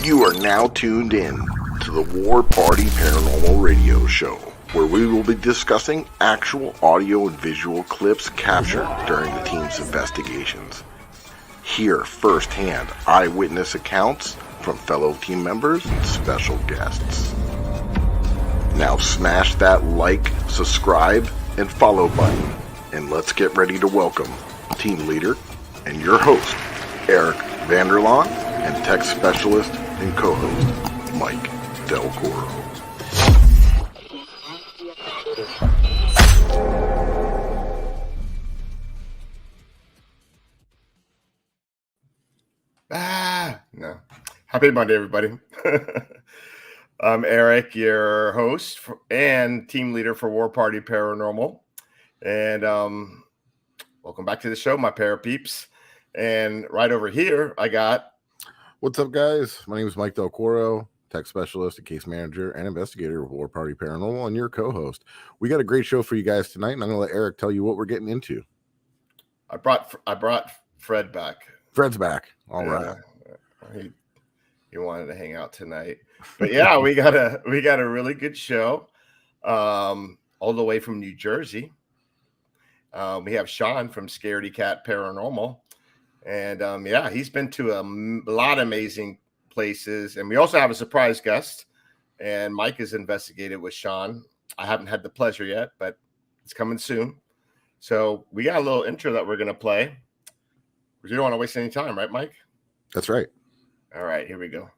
You are now tuned in to the War Party Paranormal Radio Show, where we will be discussing actual audio and visual clips captured during the team's investigations. Hear firsthand eyewitness accounts from fellow team members and special guests. Now smash that like, subscribe, and follow button, and let's get ready to welcome team leader and your host, Eric Vanderlaan, and tech specialist and co-host, Mike Del Coro. No. Happy Monday, everybody. I'm Eric, your host and team leader for War Party Paranormal. And welcome back to the show, my para peeps. And right over here, I got... What's up, guys? My name is Mike Del Coro, tech specialist, and case manager, and investigator of War Party Paranormal, and your co-host. We got a great show for you guys tonight, and I'm going to let Eric tell you what we're getting into. I brought Fred back. Fred's back. All right. He wanted to hang out tonight. But yeah, we got a really good show. All the way from New Jersey. We have Sean from Scaredy Cat Paranormal. And yeah, he's been to a lot of amazing places. And we also have a surprise guest. And Mike is investigated with Sean. I haven't had the pleasure yet, but it's coming soon. So we got a little intro that we're going to play. We don't want to waste any time, right, Mike? That's right. All right, here we go.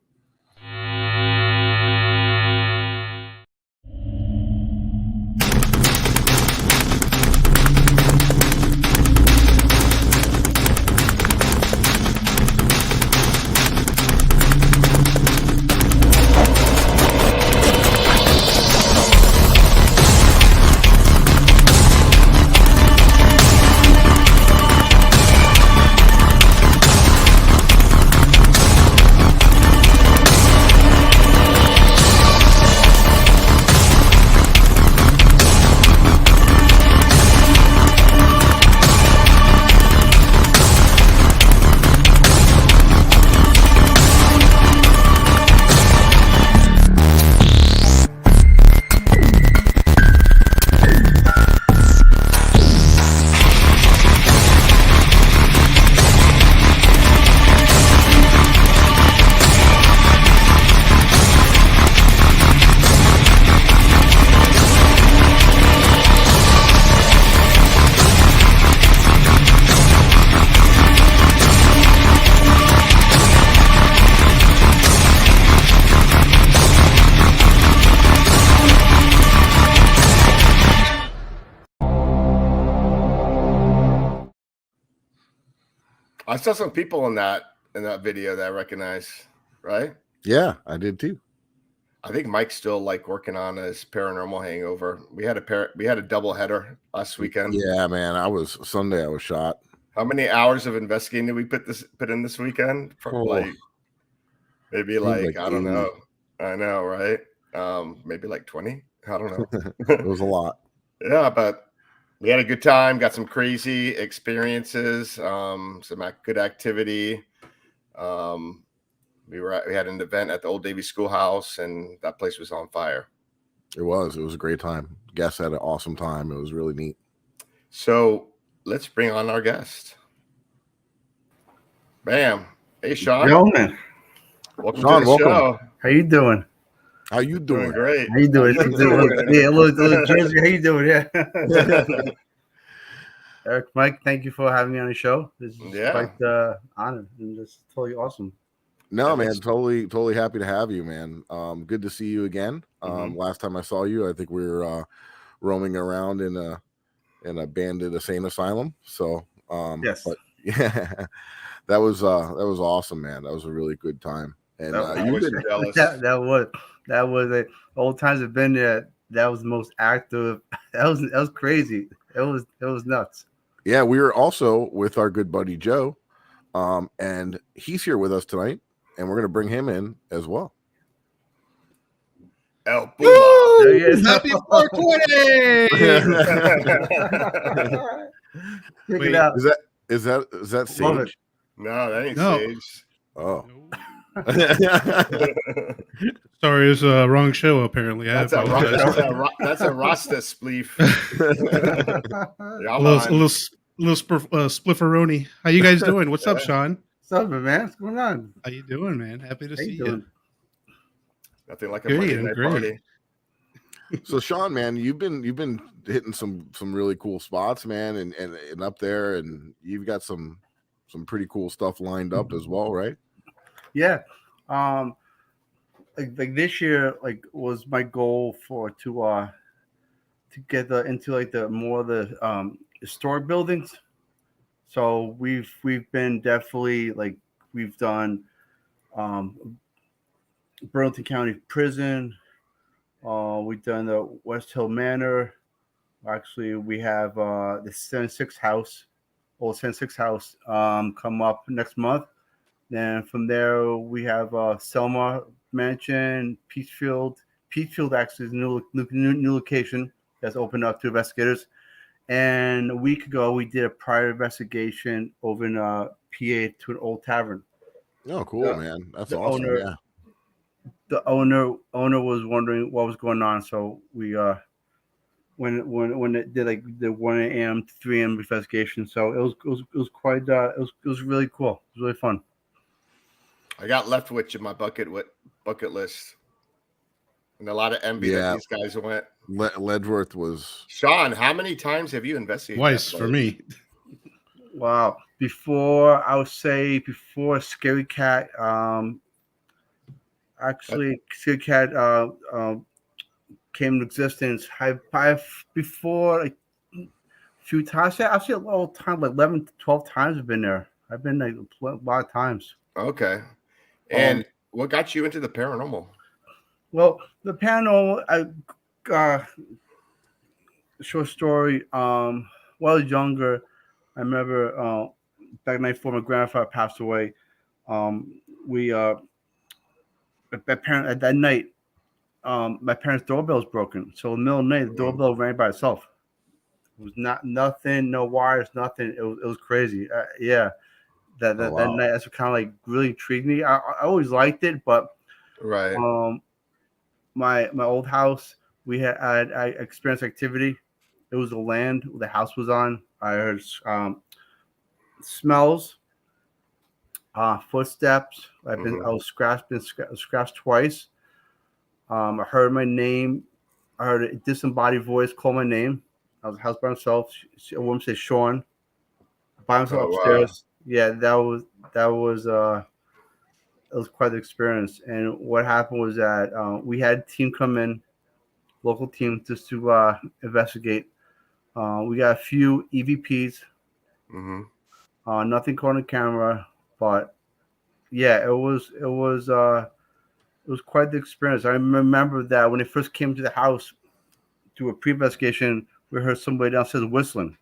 I saw some people in that video that I recognize, right? Yeah, I did too. I think Mike's still working on his paranormal hangover. We had a double header last weekend. Yeah, man. Sunday I was shot. How many hours of investigating did we put in this weekend? Maybe I don't know. I know, right? Maybe 20. I don't know. It was a lot. Yeah, but we had a good time, got some crazy experiences, some good activity. We had an event at the Old Davie Schoolhouse, and that place was on fire. It was a great time. Guests had an awesome time. It was really neat. So let's bring on our guest. Bam. Hey, Sean. Gentlemen. Welcome to the show. How you doing? How you doing? Great. How you doing? Yeah, little Jersey. How you doing? Yeah. Eric, Mike, thank you for having me on the show. This is quite honor and just totally awesome. No, man, totally happy to have you, man. Good to see you again. Last time I saw you, I think we were roaming around in a bandit insane asylum. So yes, but yeah, that was awesome, man. That was a really good time. And that was old times have been there. That was the most active. That was crazy. It was nuts. Yeah, we were also with our good buddy Joe, and he's here with us tonight, and we're gonna bring him in as well. El Puma. Happy 420! Check it out. Is that Sage? No, that ain't No. Sage. Oh, Sorry, it's a wrong show. Apparently, That's a Rasta spleef. a little splifferoni. How you guys doing? What's up, Sean? What's up, man? What's going on? How you doing, man? Happy to see you. Nothing like a Monday night party. So Sean, man, you've been hitting some really cool spots, man, and up there, and you've got some pretty cool stuff lined up as well, right? Yeah. Like this year, like was my goal to get into like the more of the historic buildings. So we've been definitely like we've done Burlington County Prison. We've done the West Hill Manor. Actually, we have the 76 House, old 76 House, come up next month. Then from there, we have Selma Mansion, Peachfield. Peachfield actually is a new location that's opened up to investigators. And a week ago, we did a prior investigation over in PA to an old tavern. Oh, cool, man! That's awesome. The owner was wondering what was going on, so we when it did like the 1 a.m. to 3 a.m. investigation. So it was quite it was really cool. It was really fun. I got Letchworth in my bucket list, and a lot of envy that these guys went. Letchworth was. Sean, how many times have you investigated? Twice for me. Wow. Before Scaredy Cat, actually Scaredy Cat came into existence. I've before like a few times. I've seen a lot of time, like 11, 12 times. I've been there. I've been like a lot of times. Okay. And what got you into the paranormal? Well, the paranormal, short story. While I was younger, I remember back in '94, my grandfather passed away. We at that night, my parents' doorbell was broken. So in the middle of the night, the doorbell rang by itself. It was nothing, no wires, nothing. It was crazy. That night, that's what kind of like really intrigued me. I always liked it, but right. My old house, I experienced activity. It was the land the house was on. I heard smells, footsteps. I was scratched twice. I heard my name. I heard a disembodied voice call my name. I was in the house by myself. A woman said Sean by himself upstairs. Wow. Yeah, that was it was quite the experience. And what happened was that we had a team come in, local team, just to investigate. We got a few EVPs. Mm-hmm. Nothing caught on camera, but yeah, it was quite the experience. I remember that when they first came to the house to a pre-investigation, we heard somebody downstairs whistling.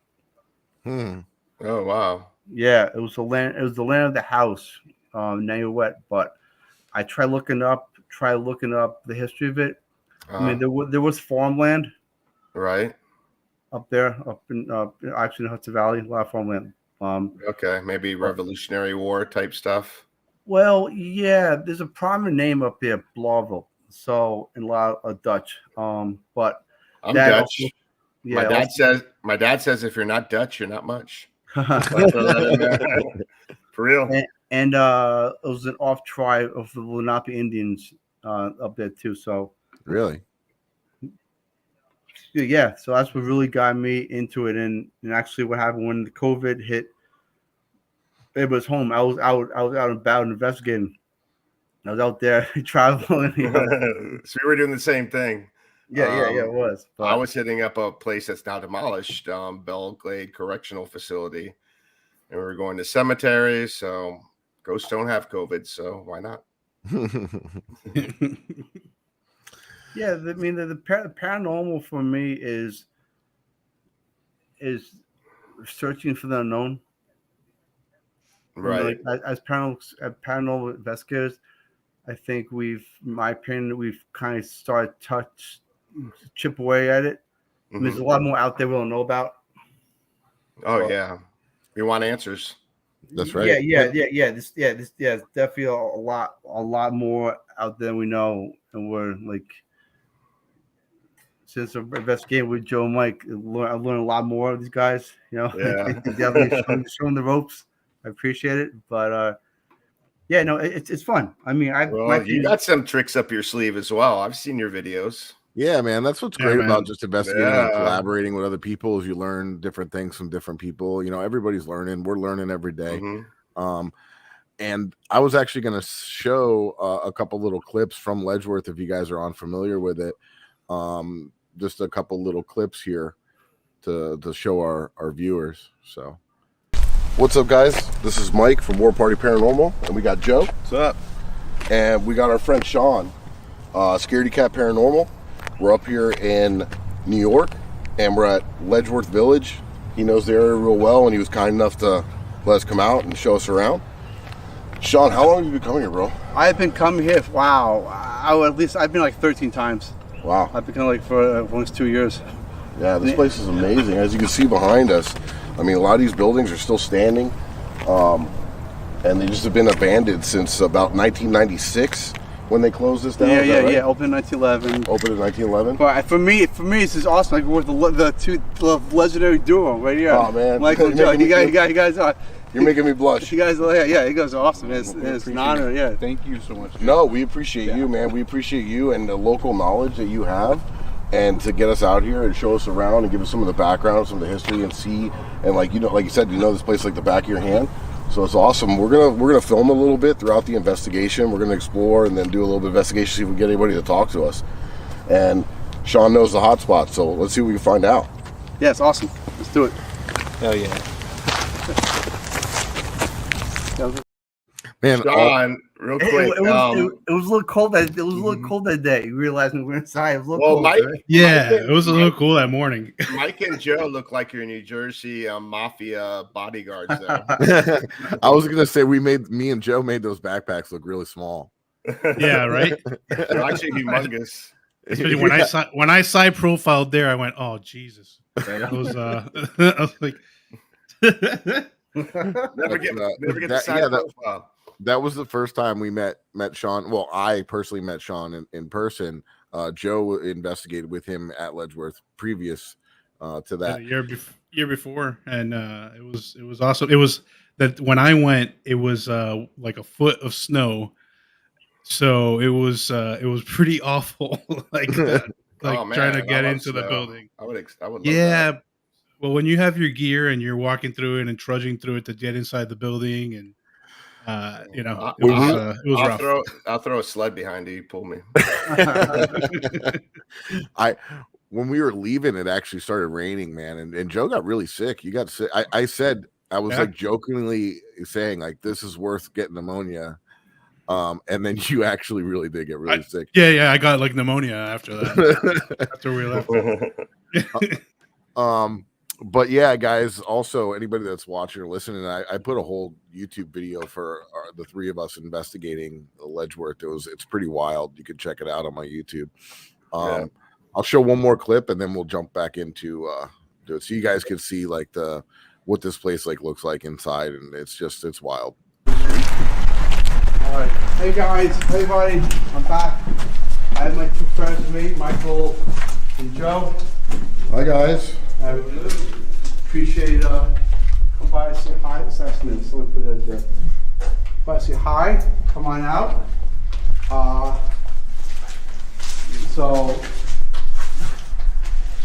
Oh wow! Yeah, it was the land. It was the land of the house. Now you're wet, but I tried looking up the history of it. I mean, there was farmland, right, up there, actually in Hudson Valley, a lot of farmland. Okay, maybe Revolutionary War type stuff. Well, yeah, there's a prominent name up there, Blauville. So in a lot of Dutch. But I'm Dutch. Also, my dad says if you're not Dutch, you're not much. For real. And it was an off tribe of the Lenape Indians up there too. So really, yeah. So that's what really got me into it. And actually, what happened when the COVID hit, it was home. I was out and about investigating. I was out there traveling. So we were doing the same thing. Yeah, it was. But I was hitting up a place that's now demolished, Belglade Correctional Facility, and we were going to cemeteries. So ghosts don't have COVID, so why not? Yeah, I mean the paranormal for me is searching for the unknown. Right. Like, as paranormal investigators, I think in my opinion, we've kind of started chip away at it. Mm-hmm. I mean, there's a lot more out there we don't know about. Oh, yeah. We want answers. That's right. Yeah. This it's definitely a lot more out there than we know, and we're like, since I'm investigating with Joe and Mike, I learned a lot more of these guys. Yeah. Definitely showing the ropes. I appreciate it, but yeah, no, it's fun. I mean, you got some tricks up your sleeve as well. I've seen your videos. Yeah, man, that's what's great about just investigating and Yeah. collaborating with other people is you learn different things from different people. Everybody's learning. We're learning every day. And I was actually going to show a couple little clips from Letchworth if you guys are unfamiliar with it. Just a couple little clips here to show our viewers. So, what's up, guys? This is Mike from Warpartyparanormal, and we got Joe. What's up? And we got our friend Sean, Scaredy Cat Paranormal. We're up here in New York, and we're at Letchworth Village. He knows the area real well, and he was kind enough to let us come out and show us around. Sean, how long have you been coming here, bro? I've been coming here. Wow, I've been like 13 times. Wow. I've been coming like for almost 2 years. Yeah, this place is amazing. As you can see behind us, I mean, a lot of these buildings are still standing, and they just have been abandoned since about 1996 when they closed this down. Yeah. Opened in 1911. Opened in 1911. But for me, this is awesome. Like with the legendary duo right here. Oh man, Michael and Joe. You guys are. You're making me blush. You guys, you guys are awesome. It's an honor. Yeah. Thank you so much. No, we appreciate you, man. We appreciate you and the local knowledge that you have, and to get us out here and show us around and give us some of the background, some of the history, and see. And like you said, this place like the back of your hand. So it's awesome. We're gonna film a little bit throughout the investigation. We're gonna explore and then do a little bit of investigation, see if we can get anybody to talk to us. And Sean knows the hot spot, so let's see what we can find out. Yeah, it's awesome. Let's do it. Hell yeah. Man, Sean, real quick. It was a little cold. It was a little cold that day. You realize when we were inside, it was a little cold. Mike, Yeah, it was a little cool that morning. Mike and Joe look like your New Jersey mafia bodyguards there. I was gonna say me and Joe made those backpacks look really small. Yeah, right. They're actually humongous. Especially when I side profiled there, I went, "Oh Jesus!" I was like, Never get the side profile. That was the first time we met Sean. Well, I personally met Sean in person. Joe investigated with him at Letchworth previous to that. year before, and it was awesome. It was that when I went, it was like a foot of snow, so it was pretty awful. Like trying to get into the building. I would love Yeah. that. Well, when you have your gear and you're walking through it and trudging through it to get inside the building, and it was rough. I'll throw a sled behind you. You pull me. When we were leaving, it actually started raining, man, and Joe got really sick. You got sick. I said I was like jokingly saying like this is worth getting pneumonia, and then you actually really did get really sick. Yeah, I got like pneumonia after that. After we left. But yeah, guys, also anybody that's watching or listening, I put a whole YouTube video for the three of us investigating Letchworth. It's pretty wild. You can check it out on my YouTube. I'll show one more clip and then we'll jump back into do it so you guys can see like what this place like looks like inside, and it's wild. All right, hey guys, hey buddy, I'm back. I have my two friends with me, Michael and Joe. Hi guys. I appreciate come by and say hi this afternoon. Someone put it there. Come by and say hi. Come on out. So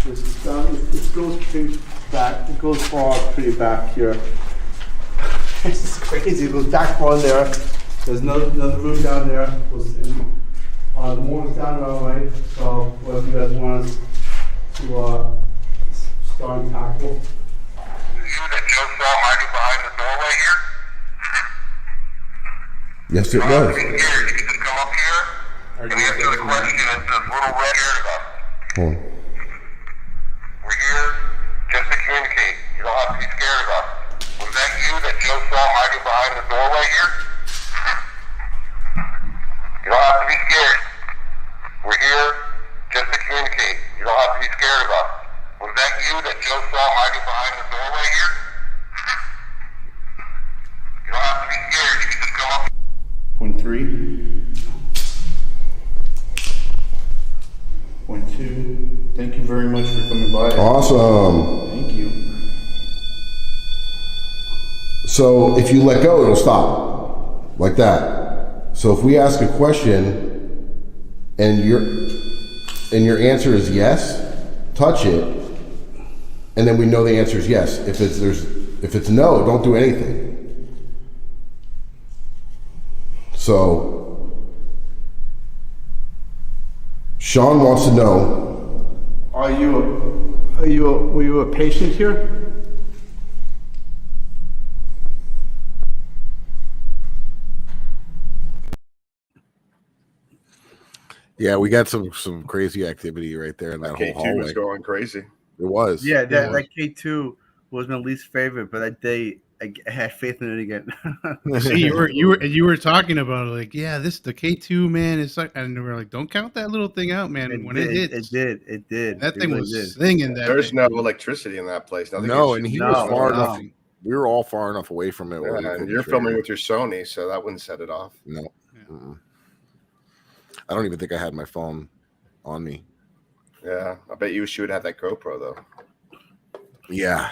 this is done. It goes pretty back. It goes far pretty back here. This is crazy. It goes back far there. There's another room down there. It goes in, the morning's down the way. So if you guys want to starting tackle. You that Joe saw hiding behind the doorway here? Yes, it If was. you're scared, you can just come up here and answer the question. It's this little red hair about. Hold on. We're here just to communicate. You don't have to be scared of us. Was that you that Joe saw hiding behind the doorway here? You don't have to be scared. We're here just to communicate. You don't have to be scared of us. Was that you that Joe saw hiding behind the doorway here? Awesome. Thank you. So if you let go, it'll stop like that. So if we ask a question and your answer is yes, touch it, and then we know the answer is yes. If it's no, don't do anything. So Sean wants to know. Were you a patient here? Yeah, we got some crazy activity right there in that whole K2 hallway. was going crazy. It was. Yeah, It was. that K2 was my least favorite, but that day I had faith in it again. See, you were talking about it, like, yeah, the K2, man, it's like, and we were like, don't count that little thing out, man. When it hits, it did. that It thing really was did. singing. That There's thing. no electricity in that place. Nothing No, gets and he shooting was out. far no. enough. We were all far enough away from it. Where we Yeah, and couldn't you're trigger filming it. with your Sony, so that wouldn't set it off. No. Yeah. Mm-mm. I don't even think I had my phone on me. Yeah, I bet you should have that GoPro though. Yeah.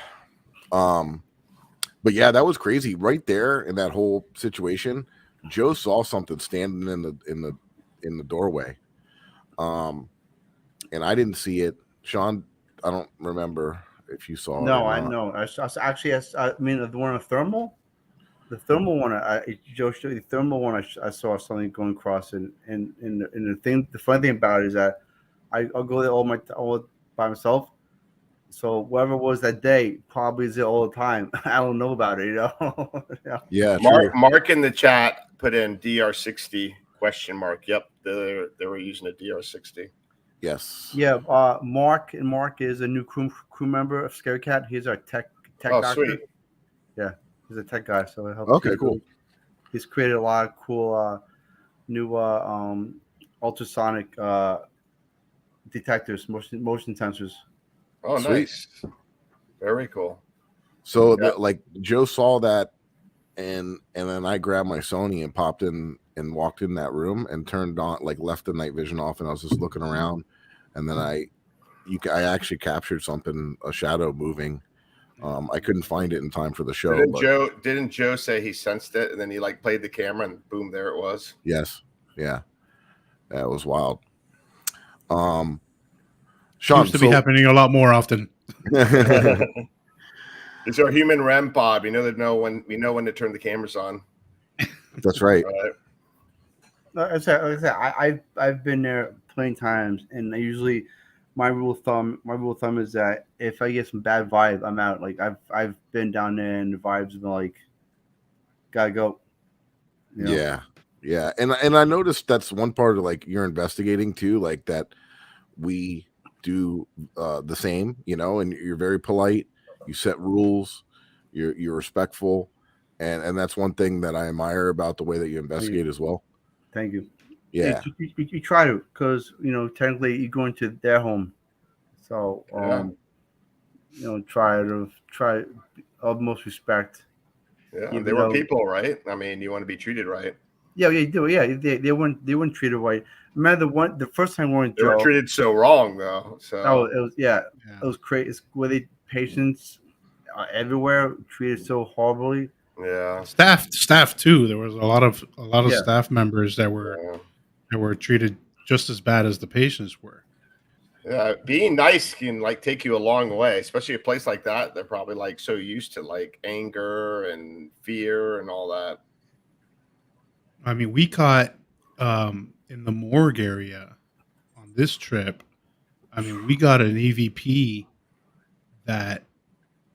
But yeah, that was crazy. Right there in that whole situation, Joe saw something standing in the doorway. And I didn't see it. Sean, I don't remember if you saw it. No, or I not. know. I mean, the one on thermal. The thermal one, Joe showed the thermal one. I saw something going across, and the funny thing about it is that I'll go there all by myself. So whatever it was that day probably is there all the time. I don't know about it, Yeah. Yeah, true. Mark in the chat put in DR60 ? Yep, they were using a DR60. Yes. Yeah, Mark is a new crew member of Scaredy Cat. He's our tech Oh, doctor. sweet. Yeah, he's a tech guy, so it helps. Okay, cool. He's created a lot of cool new ultrasonic detectors, motion sensors. Oh, Sweet. nice. Very cool. So Yeah. like Joe saw that, and then I grabbed my Sony and popped in and walked in that room and turned on, like, left the night vision off, and I was just looking around, and then I actually captured something, a shadow moving. I couldn't find it in time for the show. Didn't Joe say he sensed it and then he like played the camera and boom, there it was? Yes. Yeah. That was wild. Sean, Seems to be happening a lot more often. It's our human REM pod. We know when to turn the cameras on. That's right. Like I said, I've been there plenty of times, and usually my rule of thumb is that if I get some bad vibe, I'm out. Like I've been down there, and the vibes have been like, gotta go. You know? Yeah. And I noticed that's one part of, like, you're investigating too, like that we do the same, and you're very polite. You set rules. You're respectful, and that's one thing that I admire about the way that you investigate as well. Thank you. Yeah. You try to, because technically you go into their home, so try utmost respect. Yeah, they were people, right? I mean, you want to be treated right. Yeah, you do. Yeah, they weren't treated right. Remember the first time we were in They were Joe. treated so wrong though. So it was crazy. Where the patients everywhere treated so horribly. Yeah. Staff too. There was a lot of staff members that were treated just as bad as the patients were. Yeah, being nice can like take you a long way, especially a place like that. They're probably like so used to like anger and fear and all that. I mean, we caught in the morgue area on this trip. I mean, we got an EVP that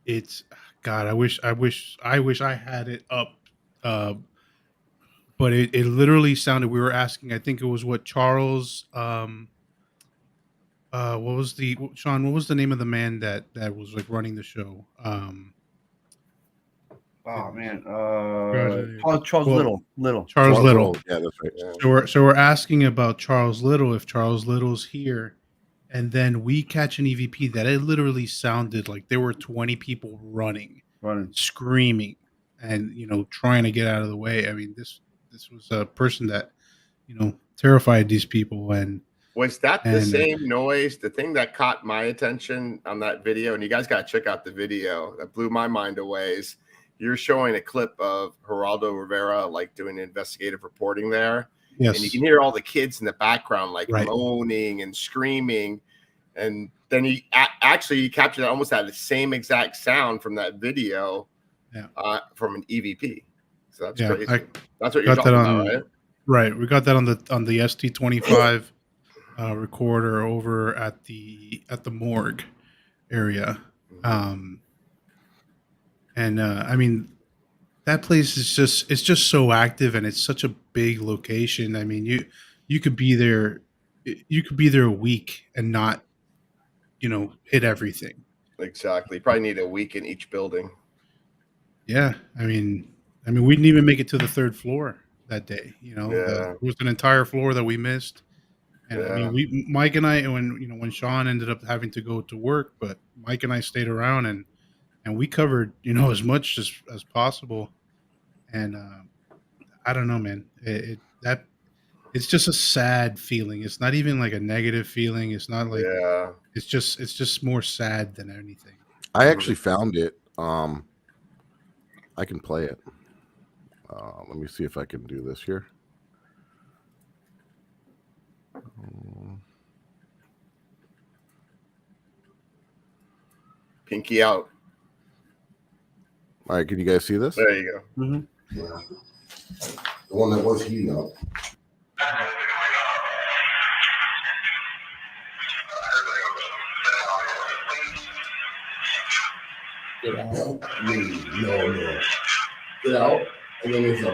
it's God. I wish I had it up. But it literally sounded. We were asking. I think it was what Charles. What was Sean? What was the name of the man that was like running the show? Oh man, Well, Charles Little. Charles Little. Yeah, that's right. Yeah. So we're asking about Charles Little, if Charles Little's here, and then we catch an EVP that it literally sounded like there were 20 people running, screaming, and trying to get out of the way. I mean, this was a person that terrified these people, and Was that the And same noise? The thing that caught my attention on that video, and you guys got to check out the video that blew my mind away, is you're showing a clip of Geraldo Rivera like doing investigative reporting there. yes, And you can hear all the kids in the background like Right. moaning and screaming. And then he actually captured almost that the same exact sound from that video from an EVP. So that's crazy. That's what you're got talking that about, on- right? right. We got that on the ST25 recorder over at the morgue area. And I mean, that place is just so active, and it's such a big location. I mean, you could be there a week and not, hit everything. Exactly. Probably need a week in each building. Yeah, I mean, we didn't even make it to the third floor that day. There was an entire floor that we missed. And I mean, Mike and I, when Sean ended up having to go to work, but Mike and I stayed around and we covered, as much as possible. And I don't know, man, it's just a sad feeling. It's not even like a negative feeling. It's not like, it's just more sad than anything. I actually found it. I can play it. Let me see if I can do this here. Pinky out. All right, can you guys see this? There you go. Mm-hmm. Yeah. The one that was heating up. Get out. No. Get out. And then there's a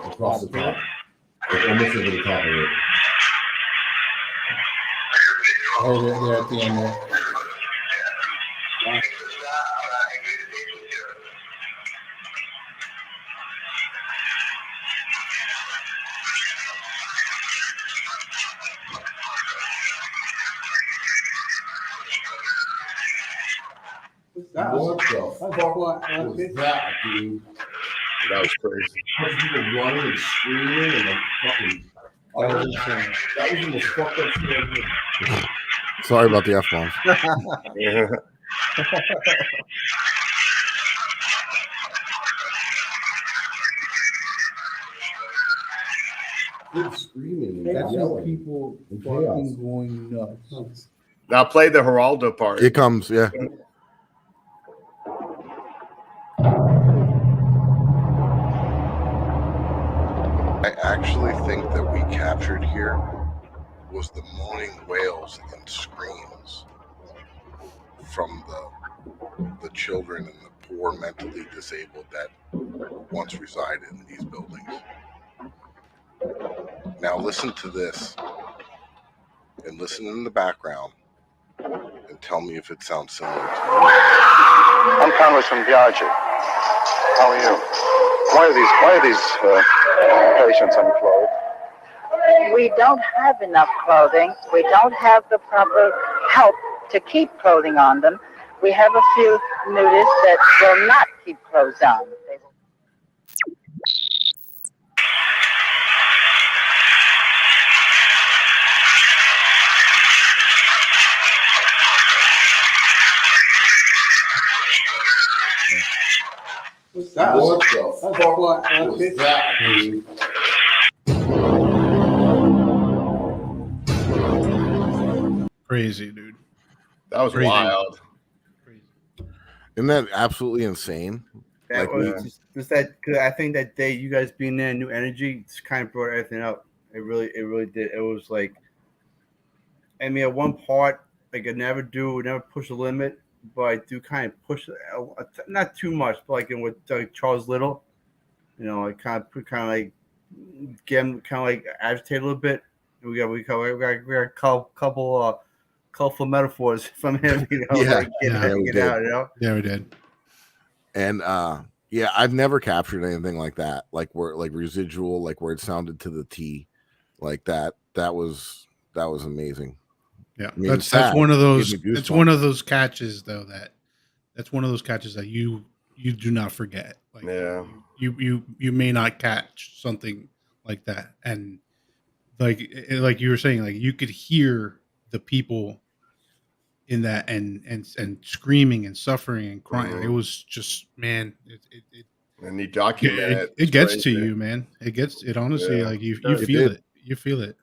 across the top. Like almost over the top of it. Oh, they're at the end there. What the fuck was that, dude? That was crazy. People running and screaming and like fucking. That was the most fucked up shit I did. Sorry about the F-bombs. Kids screaming and yelling. People And fucking chaos. going nuts. Now play the Geraldo part. It comes, yeah. I actually think that we captured here was the moaning wails and screams from the children and the poor mentally disabled that once resided in these buildings. Now listen to this and listen in the background and tell me if it sounds similar to I'm Congressman Biaggi. How are you? Why are these patients unclothed? We don't have enough clothing. We don't have the proper help to keep clothing on them. We have a few nudists that will not keep clothes on. They will... What's that? What the fuck was that, dude? Crazy, dude. That was Crazy. wild. Isn't that absolutely insane? That Like, was just that. Cause I think that day, you guys being there, new energy, just kind of brought everything up. It really did. It was like, I mean, at one part, like I never push the limit, but I do kind of push, not too much, but like with Charles Little, I kind of like get him kind of like agitated a little bit. We got a couple colorful metaphors from him, Yeah. get out, Yeah, we did. And yeah, I've never captured anything like that, like where like residual, like where it sounded to the T, like that. That was amazing. Yeah, I mean, that's sad. one of those. Gives me It's goosebumps. one of those catches, though. That's one of those catches that you do not forget. Like, Yeah. you may not catch something like that, and like you were saying, like you could hear the people in that and screaming and suffering and crying. It was just, man, and you document it gets to you, man. It honestly, like you feel it. You feel it.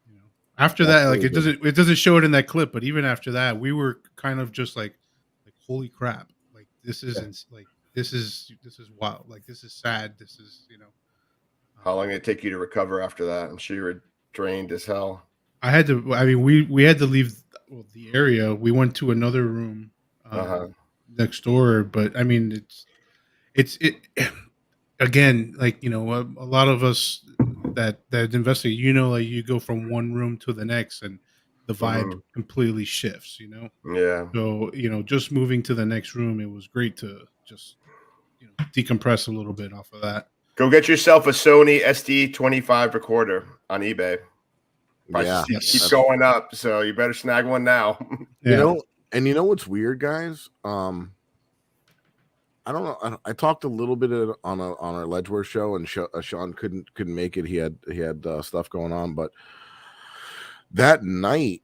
You know. After that, like it doesn't show it in that clip, but even after that, we were kind of just like holy crap. Like this isn't like this is wild. Like this is sad. This is, you know. How long did it take you to recover after that? I'm sure you were drained as hell. I had to. I mean, we had to leave the area. We went to another room next door. But I mean, it's again, like, you know, a lot of us that investigate, you know, like you go from one room to the next, and the vibe completely shifts. You know. Yeah. So, you know, just moving to the next room, it was great to just, you know, decompress a little bit off of that. Go get yourself a Sony SD25 recorder on eBay. Prices keep going up, so you better snag one now. You know, and you know what's weird, guys? I don't know. I talked a little bit on our Letchworth show, and Sean couldn't make it. He had stuff going on, but that night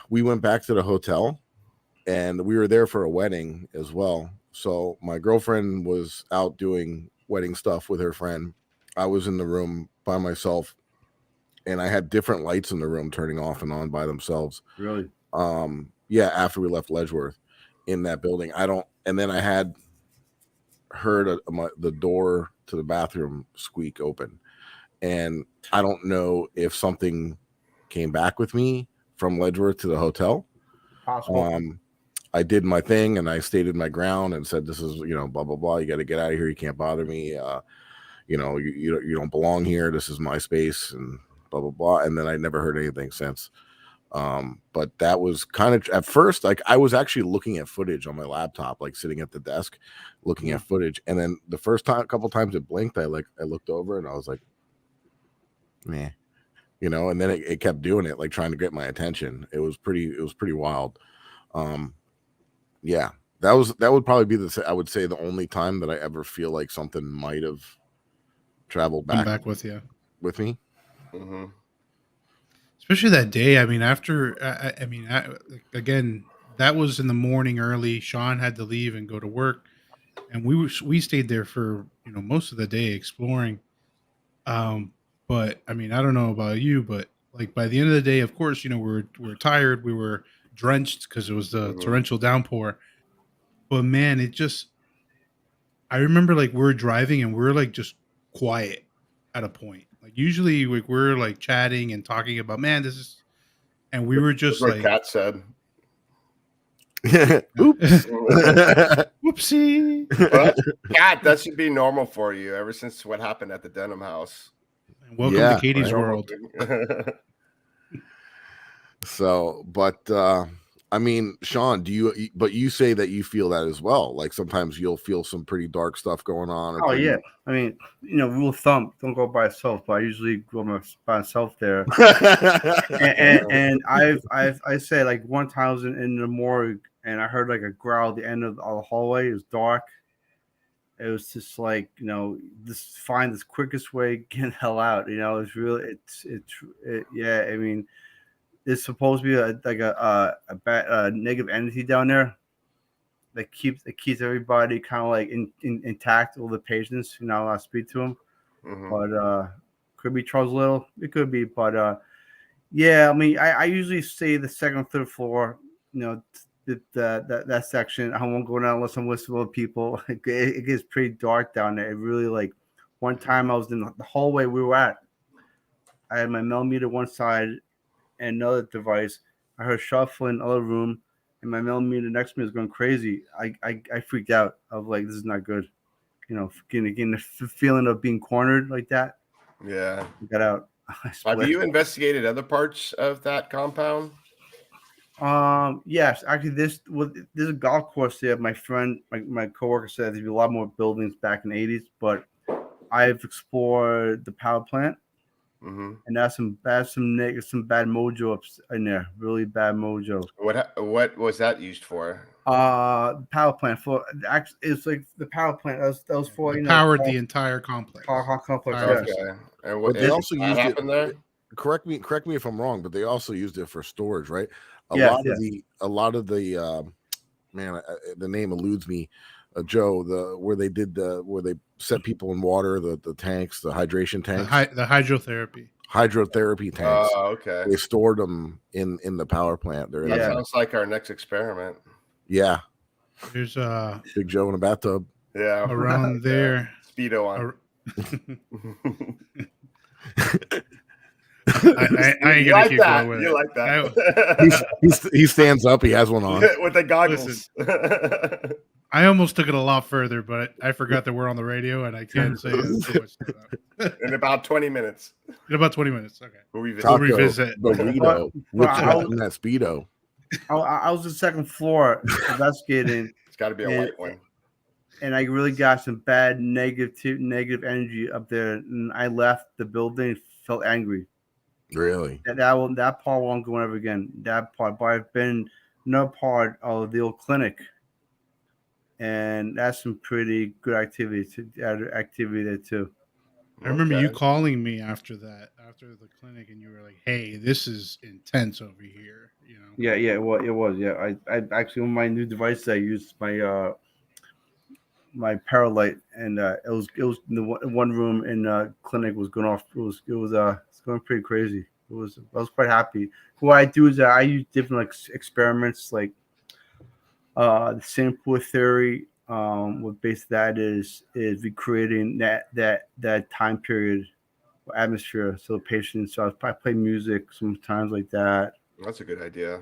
we went back to the hotel, and we were there for a wedding as well. So my girlfriend was out doing wedding stuff with her friend. I was in the room by myself, and I had different lights in the room turning off and on by themselves. Really? Yeah, after we left Letchworth in that building. And then I had heard the door to the bathroom squeak open. And I don't know if something came back with me from Letchworth to the hotel. Possible. I did my thing, and I stated my ground and said, this is, you know, blah, blah, blah. You got to get out of here. You can't bother me. You know, you don't belong here. This is my space, and blah, blah, blah. And then I never heard anything since. But that was kind of, at first, like I was actually looking at footage on my laptop, like sitting at the desk looking at footage. And then the first time, a couple times it blinked, I looked over and I was like, meh, you know, and then it kept doing it, like trying to get my attention. It was pretty wild. Yeah, that would probably be I would say the only time that I ever feel like something might have traveled back with you, with me. Mm-hmm. Especially that day. I mean, after, again, that was in the morning early. Sean had to leave and go to work, and we stayed there for, you know, most of the day exploring. But I mean, I don't know about you, but like by the end of the day, of course, you know, we were tired. We were drenched because it was the torrential downpour. But man, I remember like we're driving and we're like just quiet at a point. Like usually we're like chatting and talking about, man, this is, and we were just like, Cat said, oops, whoopsie. But, Cat, that should be normal for you ever since what happened at the Denham house. Welcome to Katie's world. So, but I mean, Sean, but you say that you feel that as well. Like sometimes you'll feel some pretty dark stuff going on. Oh yeah. I mean, you know, rule of thumb, don't go by yourself, but I usually go by myself there. and I say like one time I was in the morgue and I heard like a growl at the end of the hallway. It was dark. It was just like, you know, find this quickest way, get the hell out. You know, it's really, yeah. I mean, it's supposed to be a bad negative entity down there that keeps everybody kind of like intact, all the patients. You're not allowed to speak to them. But could be Charles Little. It could be, but yeah. I mean, I usually say the second, third floor. You know, that section. I won't go down unless I'm with some other people. It gets pretty dark down there. It really, like, one time I was in the hallway we were at. I had my millimeter one side and another device. I heard shuffling in the other room, and my millimeter next to me was going crazy. I freaked out. I was like, this is not good. You know, getting the feeling of being cornered like that. Yeah. Got out. Have you investigated other parts of that compound? Yes, actually, there's a golf course there. My friend, my coworker said there'd be a lot more buildings back in the 80s, but I've explored the power plant, and that's some bad mojo up in there. Really bad mojo. What was that used for? Power plant for actually, it's like the power plant that was for, you know, powered the entire complex. Complex. Okay. Yes. And what they also used happened there? correct me if I'm wrong, but they also used it for storage, right? A Yes, lot yes. of the man, the name eludes me. Joe, where they set people in water, the tanks, the hydration tanks, The hydrotherapy tanks. Okay. They stored them in the power plant. That sounds like our next experiment. Yeah. There's Big Joe in a bathtub. Yeah. Around there. Speedo on. I ain't gonna keep going with it. You like that. he stands up. He has one on with the goggles. Listen, I almost took it a lot further, but I forgot that we're on the radio and I can't say too much. In about 20 minutes. In about 20 minutes. Okay. We'll revisit. Burrito. In that Speedo. I was the second floor investigating. It's got to be a white one. And I really got some bad negative energy up there. And I left the building, felt angry. Really? That part won't go ever again. That part, but I've been no part of the old clinic. And that's some pretty good activity there too. I remember you calling me after the clinic, and you were like, "Hey, this is intense over here." You know? Yeah, it was. Yeah, I actually, on my new device, I used my my Paralight, and it was in the one room in clinic was going off. It's going pretty crazy. I was quite happy. What I do is I use different experiments like the sample theory. What base that is recreating that time period or atmosphere. So patients, so I play music sometimes like that. That's a good idea.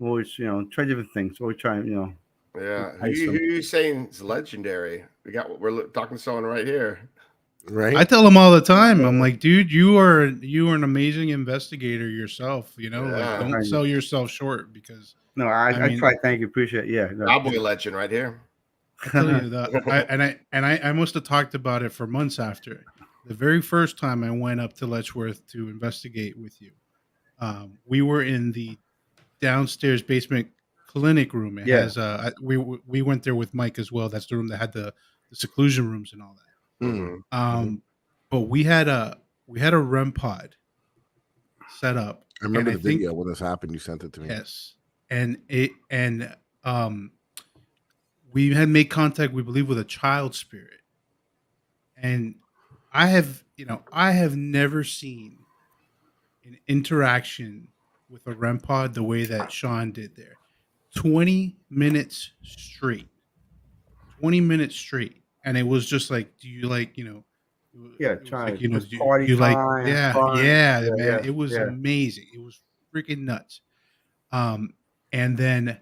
Always, try different things. Always try, Yeah. Who you saying is legendary? We're talking to someone right here. Right. I tell them all the time. I'm like, dude, you are an amazing investigator yourself. Like, don't sell yourself short because. No, I try. Thank you. Appreciate it. Yeah. No. Cowboy legend right here. I tell you that. I must have talked about it for months after. The very first time I went up to Letchworth to investigate with you, we were in the downstairs basement clinic room. It has we went there with Mike as well. That's the room that had the seclusion rooms and all that. Mm-hmm. But we had a REM pod set up. I remember the video when this happened. You sent it to me. Yes, we had made contact, we believe, with a child spirit, and I have never seen an interaction with a REM pod the way that Sean did there. 20 minutes straight. 20 minutes straight. And it was just like, do you like, trying like, party you like, time, man. It was amazing. It was freaking nuts. And then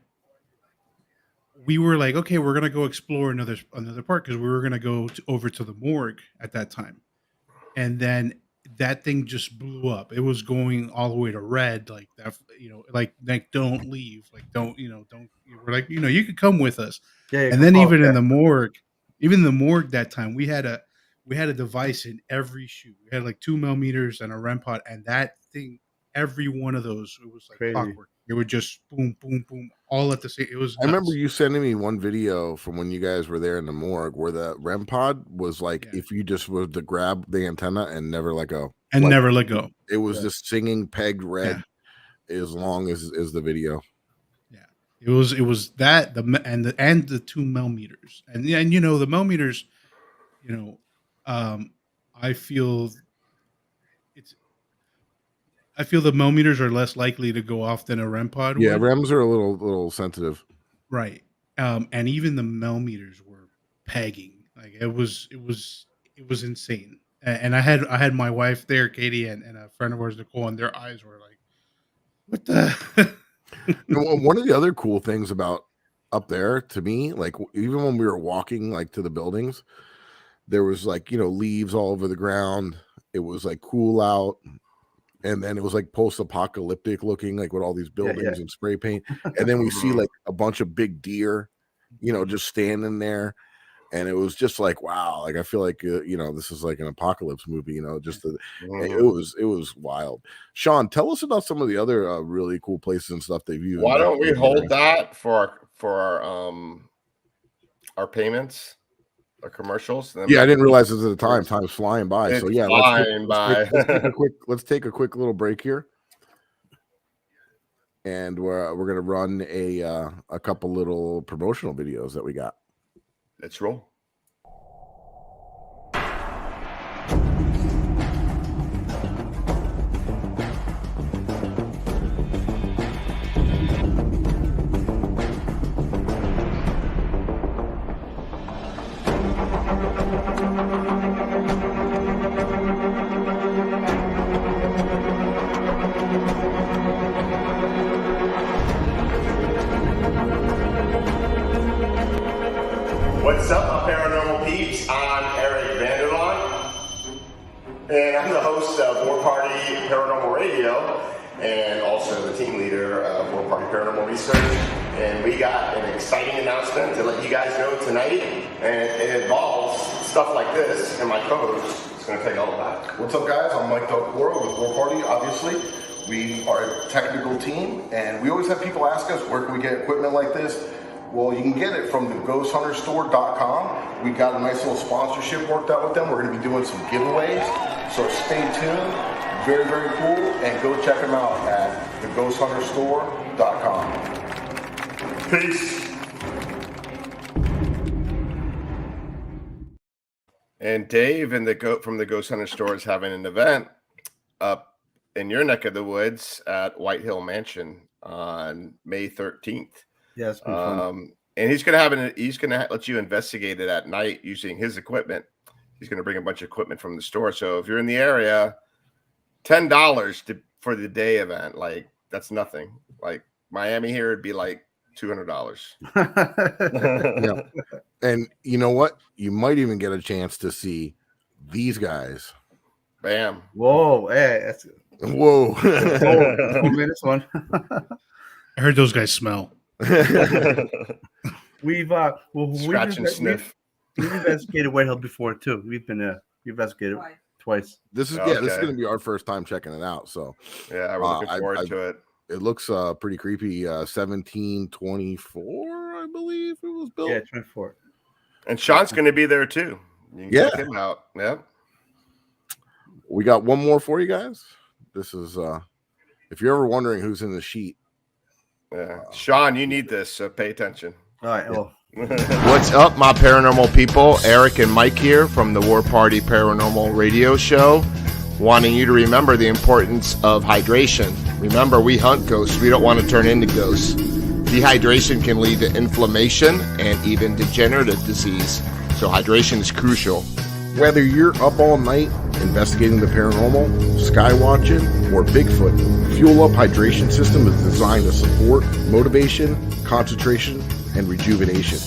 we were like, okay, we're gonna go explore another part because we were gonna go over to the morgue at that time, and then that thing just blew up. It was going all the way to red, like that, like don't leave, like don't. We're like, you could come with us. And then even in the morgue that time, we had a device in every shoe. We had like 2 millimeters and a REM pod, and that thing, every one of those, it was like crazy. Clockwork. It would just boom, boom, boom, all at the same. It was. I remember you sending me one video from when you guys were there in the morgue where the REM pod was like, if you just were to grab the antenna and never let go, never let go. It was just singing pegged red as long as the video. Yeah, it was that the 2 millimeters and the millimeters. I feel the millimeters are less likely to go off than a REM pod. Yeah, REMs are a little sensitive. Right. And even the millimeters were pegging. Like it was insane. And I had my wife there, Katie, and a friend of ours, Nicole, and their eyes were like, what the? One of the other cool things about up there to me, like even when we were walking like to the buildings, there was like, leaves all over the ground. It was like cool out. And then it was like post-apocalyptic looking, like with all these buildings and spray paint. And then we see like a bunch of big deer, just standing there. And it was just like, wow. Like, I feel like, this is like an apocalypse movie, it was wild. Sean, tell us about some of the other really cool places and stuff they've used. Why don't we hold that for our payments? commercials. Yeah, I didn't realize this at the time. Time's flying by. It's So yeah, flying by. let's take a quick little break here, and we're gonna run a couple little promotional videos that we got. Let's roll. What's up, my paranormal peeps? I'm Eric Vanderlaan, and I'm the host of Warpartyparanormal Radio, and also the team leader of Warpartyparanormal Research. And we got an exciting announcement to let you guys know tonight, and it involves stuff like this, and my co-host is going to tell you all about it. What's up, guys? I'm Mike Delcoro with War Party, obviously. We are a technical team, and we always have people ask us, where can we get equipment like this? Well, you can get it from the ghosthunterstore.com. We got a nice little sponsorship worked out with them. We're going to be doing some giveaways, so stay tuned. Very, very cool, and go check them out at the ghosthunterstore.com. Peace. And Dave from the Ghost Hunter Store is having an event up in your neck of the woods at White Hill Mansion on May 13th. Yeah, it's been fun. And he's gonna let you investigate it at night using his equipment. He's gonna bring a bunch of equipment from the store. So if you're in the area, $10 for the day event, like that's nothing. Like Miami here, it'd be like $200. Yeah. And you know what? You might even get a chance to see these guys. Bam. Whoa, hey, that's Whoa. this one. I heard those guys smell. We've Scratch and sniff. We've investigated White Hill before too. We've investigated twice. This is this is going to be our first time checking it out. So yeah, we're looking forward to it. It looks pretty creepy. 1724, I believe it was built. Yeah, 24. And Sean's going to be there too. You can check him out. Yeah. We got one more for you guys. This is if you're ever wondering who's in the sheet. Yeah. Sean, you need this, so pay attention. All right. Well. What's up, my paranormal people? Eric and Mike here from the War Party Paranormal Radio Show, wanting you to remember the importance of hydration. Remember, we hunt ghosts. We don't want to turn into ghosts. Dehydration can lead to inflammation and even degenerative disease, so hydration is crucial. Whether you're up all night investigating the paranormal, sky watching, or Bigfoot, Fuel Up Hydration System is designed to support motivation, concentration, and rejuvenation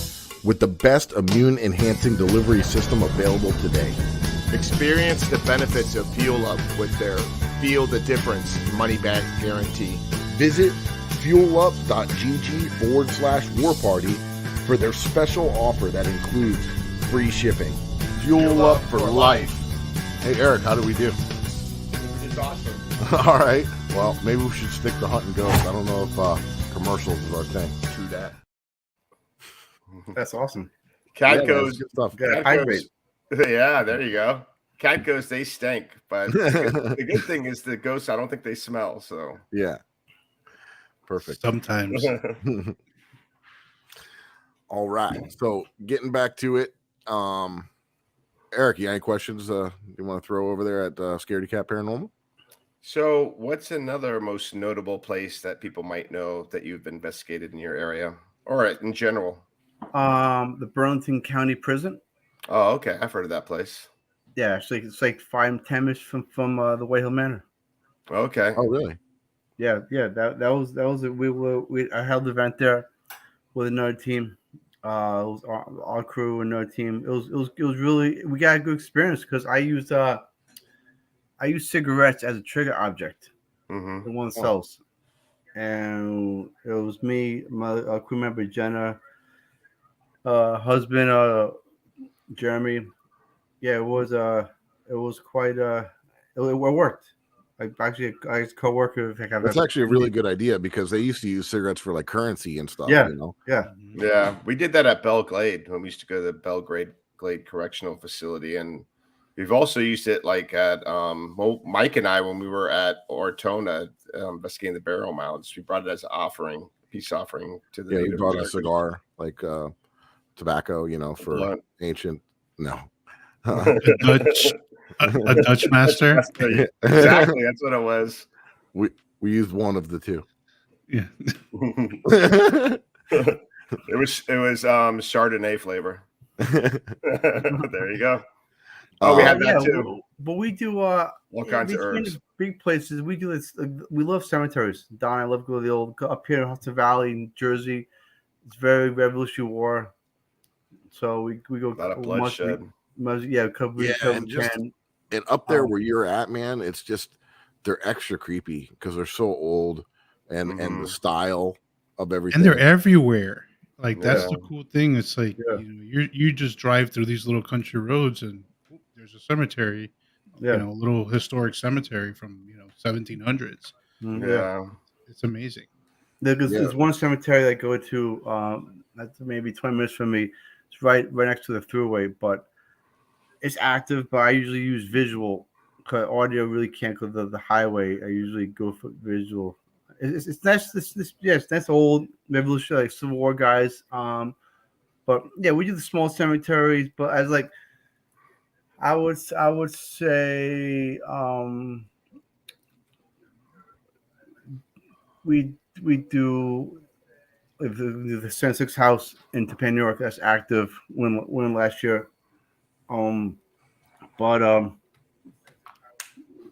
with the best immune-enhancing delivery system available today. Experience the benefits of Fuel Up with their Feel the Difference money-back guarantee. Visit fuelup.gg/warparty for their special offer that includes free shipping. Fuel Up for life. Hey, Eric, how do we do? It's awesome. All right. Well, maybe we should stick to hunting ghosts. I don't know if commercials is our thing. True that. That's awesome. Cat goes. Good stuff. Yeah, there you go. Cat goes, they stink. But the good thing is the ghosts, I don't think they smell. So yeah. Perfect. Sometimes. All right. So getting back to it. Eric, you got any questions you want to throw over there at Scaredy Cat Paranormal? So what's another most notable place that people might know that you've investigated in your area or in general? The Burlington County Prison. Oh, okay. I've heard of that place. Yeah, it's like 5-10 minutes from the White Hill Manor. Okay. Oh, really? Yeah. That was it. I held the event there with another team. It was our crew and another team. It was really, we got a good experience because I used cigarettes as a trigger object. Mm-hmm. The one themselves, and it was me, my crew member Jenna, husband Jeremy. Yeah, it was quite it worked. I was co-worker. That's actually a really good idea because they used to use cigarettes for like currency and stuff. Yeah, you know? yeah. Yeah, we did that at Belgrade when we used to go to the Belgrade Glade Correctional Facility, and we've also used it like at Mike and I, when we were at Ortona investigating the burial mounds, we brought it as an offering, peace offering to the Yeah, you Native brought a Americans. cigar, like tobacco, for blunt. ancient. No, A Dutch master. Exactly, that's what it was. we used one of the two. Yeah. It was Chardonnay flavor. There you go. Oh, we had that too. But we do all kinds of between herbs. the big places. We do this. We love cemeteries. Don, I love to go to the old up here in Hudson Valley, New Jersey. It's very Revolutionary War. So we go A lot of bloodshed. And up there where you're at, man, it's just they're extra creepy because they're so old and the style of everything. And they're everywhere. Like that's the cool thing. It's like you just drive through these little country roads and there's a cemetery, a little historic cemetery from 1700s. Yeah, it's amazing. There's one cemetery that I go to. That's maybe 20 minutes from me. It's right next to the thruway, but it's active. But I usually use visual because audio really can't go to the highway. I usually go for visual. It's nice. That's old revolutionary, like Civil War guys. But yeah, we do the small cemeteries. But as like, I would say, we do the 76 house in Topanga, New York. That's active. Win last year.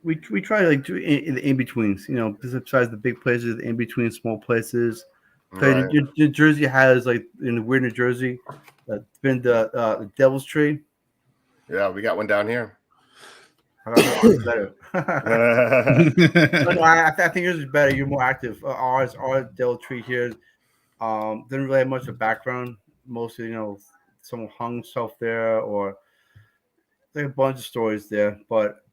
We try to like do in the in betweens, besides the big places, the in between small places. Right. New Jersey has like in the weird New Jersey, it's been the Devil's Tree. Yeah, we got one down here. I better. I think yours is better. You're more active. Our Devil's Tree here didn't really have much of a background. Mostly, someone hung himself there, or like a bunch of stories there, but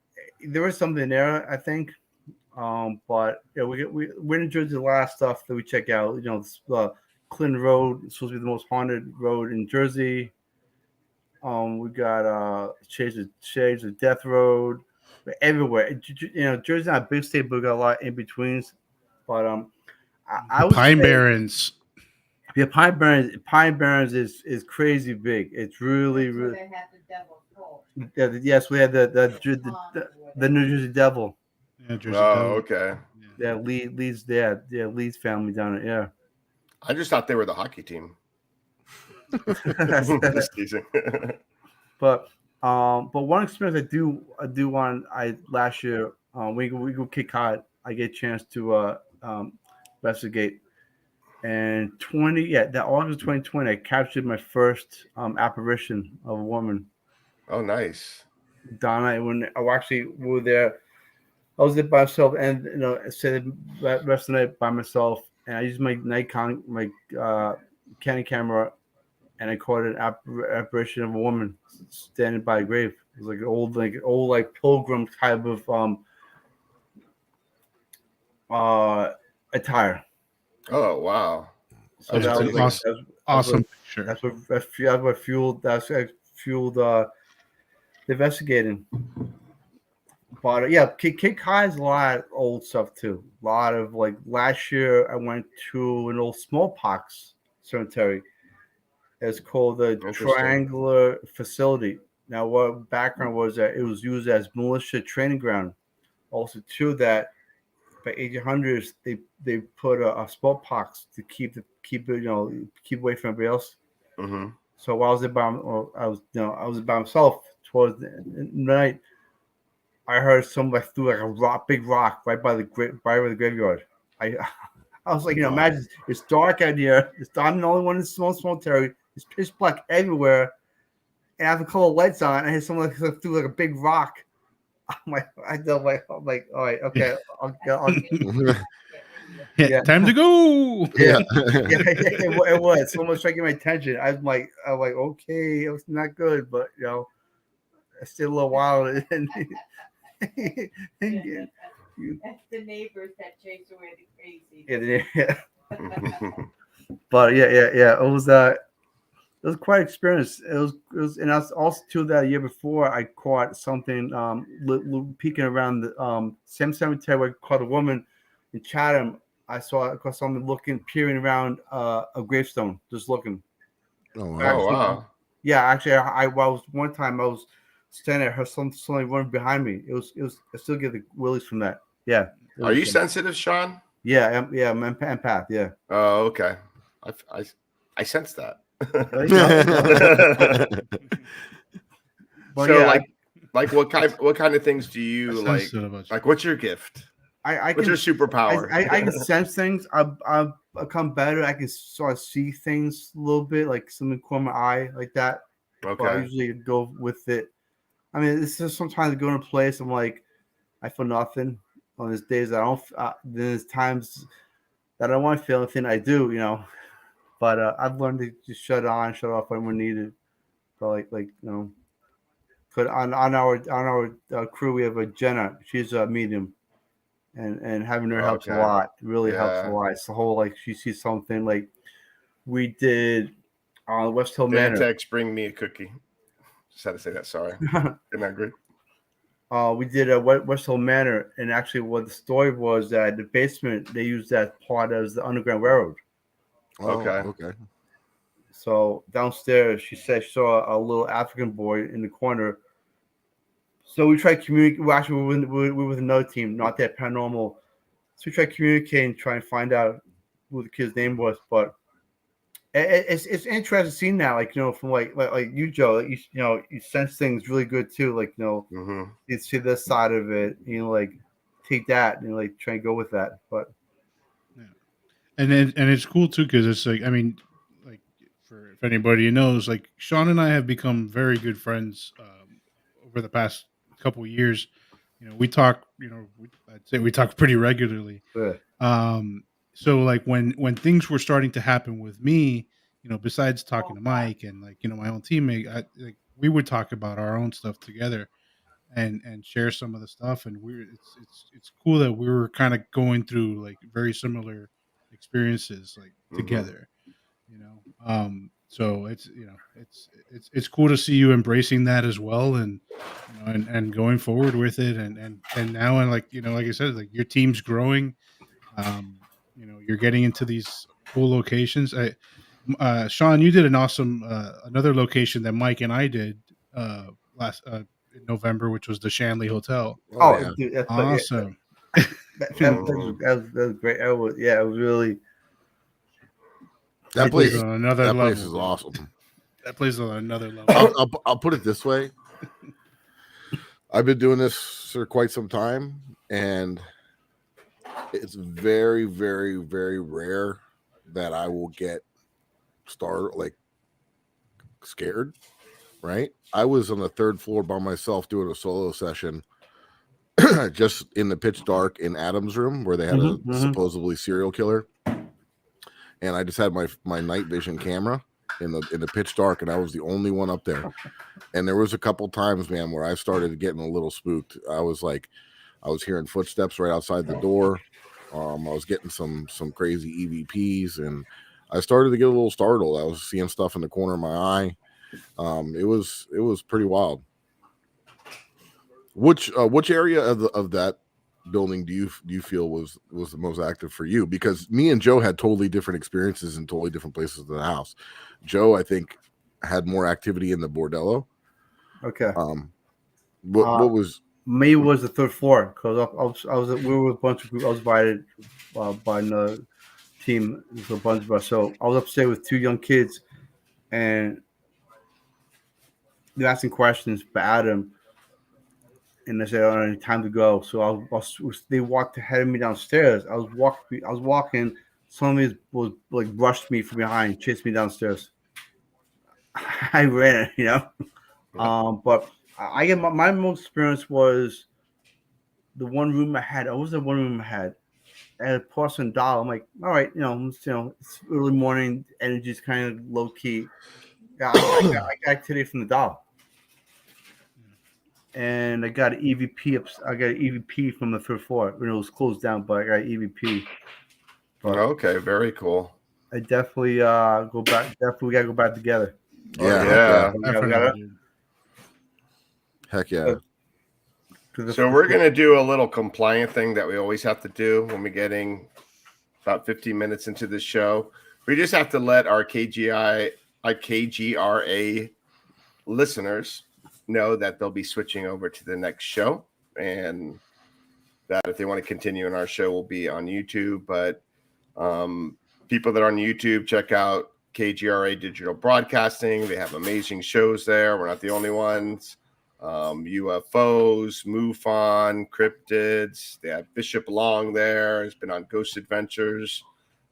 there was something there, I think. But we're in Jersey. The last stuff that we check out, Clinton Road is supposed to be the most haunted road in Jersey. We got Shades of Death Road, everywhere. Jersey's not a big state, but we got a lot in betweens. But I would Pine Barrens. Yeah, Pine Barrens is crazy big. It's really. They have the Devil's Hole. Yes, we had the New Jersey Devil. Yeah, Jersey Devil. Okay. Yeah, Lee's dad. Yeah, Lee's family down there. Yeah. I just thought they were the hockey team. Just teasing. But one experience I do want last year we go Cape Cod. I get a chance to investigate. And that August 2020, I captured my first apparition of a woman. Oh, nice. Donna, when I actually were there, I was there by myself, and stayed the rest of the night by myself. And I used my Nikon, my Canon camera, and I caught an apparition of a woman standing by a grave. It was like an old pilgrim type of attire. Oh wow! So that was awesome picture. That's what fueled the investigating. But Cape Cod has a lot of old stuff too. A lot of last year I went to an old smallpox cemetery. It's called the Triangular Facility. Now, what background was that it was used as militia training ground. Also, to that, by 1800s, they put a smallpox to keep away from everybody else. Mm-hmm. So while I was by myself towards the night, I heard somebody threw a big rock right by the graveyard. I was like, imagine it's dark out here. I'm the only one in this small cemetery. It's pitch black everywhere, and I have a couple of lights on. And I hear someone threw a big rock. I'm like, all right, okay. Yeah, time to go. Yeah, it was. Someone was striking my attention. I'm like, okay, it was not good, but I stayed a little while. That's the neighbors that chase away the crazy. Yeah. But yeah. It was It was quite an experience. It was, and I was also too that year before I caught something peeking around the same cemetery where I caught a woman in Chatham. I caught someone peering around a gravestone, just looking. Oh, wow. Oh wow. Yeah, actually, I was one time I was standing there, somebody running behind me. It was. I still get the willies from that. Yeah. Are you sensitive, Sean? Yeah, I'm empath. Yeah. Oh, okay. I sense that. But So yeah, like what kind of things do you I like? sensed it about you. Like what's your gift? What's your superpower? I can sense things. I become better. I can sort of see things a little bit, like something caught my eye, like that. Okay. But I usually go with it. I mean, it's just sometimes I go in a place, I'm like, I feel nothing. On these days, I don't. Then there's times that I don't want to feel anything. I do, But I've learned to just shut on, shut off when we're needed. But put on our crew, we have a Jenna. She's a medium. And having her helps a lot. It really helps a lot. It's the whole she sees something like we did on West Hill Manor. Dantex, bring me a cookie. Just had to say that. Sorry, isn't that great? We did a West Hill Manor, and actually, what the story was that the basement they used that part as the Underground Railroad. Okay. So downstairs, she said she saw a little African boy in the corner. So we tried to communicate. Well, actually, we were with another team, not that paranormal. So we tried communicating, trying to find out who the kid's name was. But it's interesting seeing now, from like you, Joe, you sense things really good too. You see this side of it, take that and try and go with that. But yeah, and it's cool too because it's like, I mean, like for if anybody knows, like Sean and I have become very good friends over the past couple of years. We talk. I'd say we talk pretty regularly. Yeah. So like when things were starting to happen with me, besides talking to Mike and my own teammate, we would talk about our own stuff together and share some of the stuff. And it's cool that we were kind of going through like very similar experiences together, so it's cool to see you embracing that as well. And, and going forward with it. And now, and like I said, like your team's growing, you're getting into these cool locations. Sean, you did an awesome another location that Mike and I did last in November, which was the Shanley Hotel. Yeah. Dude, that's awesome. That was great. It was really. That place is on another level. Place is awesome. That place is on another level. I'll put it this way. I've been doing this for quite some time, and it's very, very, very rare that I will get scared. Right? I was on the third floor by myself doing a solo session, just in the pitch dark in Adam's room where they had a supposedly serial killer, and I just had my night vision camera in the pitch dark, and I was the only one up there. And there was a couple times, man, where I started getting a little spooked. I was hearing footsteps right outside the door. I was getting some crazy EVPs, and I started to get a little startled. I was seeing stuff in the corner of my eye. It was pretty wild. Which area of that building do you feel was the most active for you? Because me and Joe had totally different experiences in totally different places of the house. Joe, I think, had more activity in the bordello. Okay. What was me was the third floor because we were with a bunch of group. I was invited by another team. There's a bunch of us. So I was upstairs with two young kids, and they're asking questions about Adam. And they said, "Oh, any time to go." So they walked ahead of me downstairs. I was walking. Somebody was like brushed me from behind, chased me downstairs. I ran, But I get my most experience was the one room I had. What was the one room I had? I had a porcelain doll. I'm like, all right, it's early morning, energy's kind of low key. Yeah, I got activity from the doll. And I got an EVP I got an EVP from the third floor. It was closed down, but I got an EVP. But okay, very cool. I definitely go back. Definitely, we gotta go back together. Yeah, Definitely, dude. heck yeah. So we're going to do a little compliant thing that we always have to do when we're getting about 15 minutes into the show. We just have to let our KGRA listeners know that they'll be switching over to the next show, and that if they want to continue in our show, will be on YouTube. But people that are on YouTube, check out KGRA Digital Broadcasting. They have amazing shows there. We're not the only ones. UFOs, MUFON, cryptids. They have Bishop Long there. He's been on Ghost Adventures.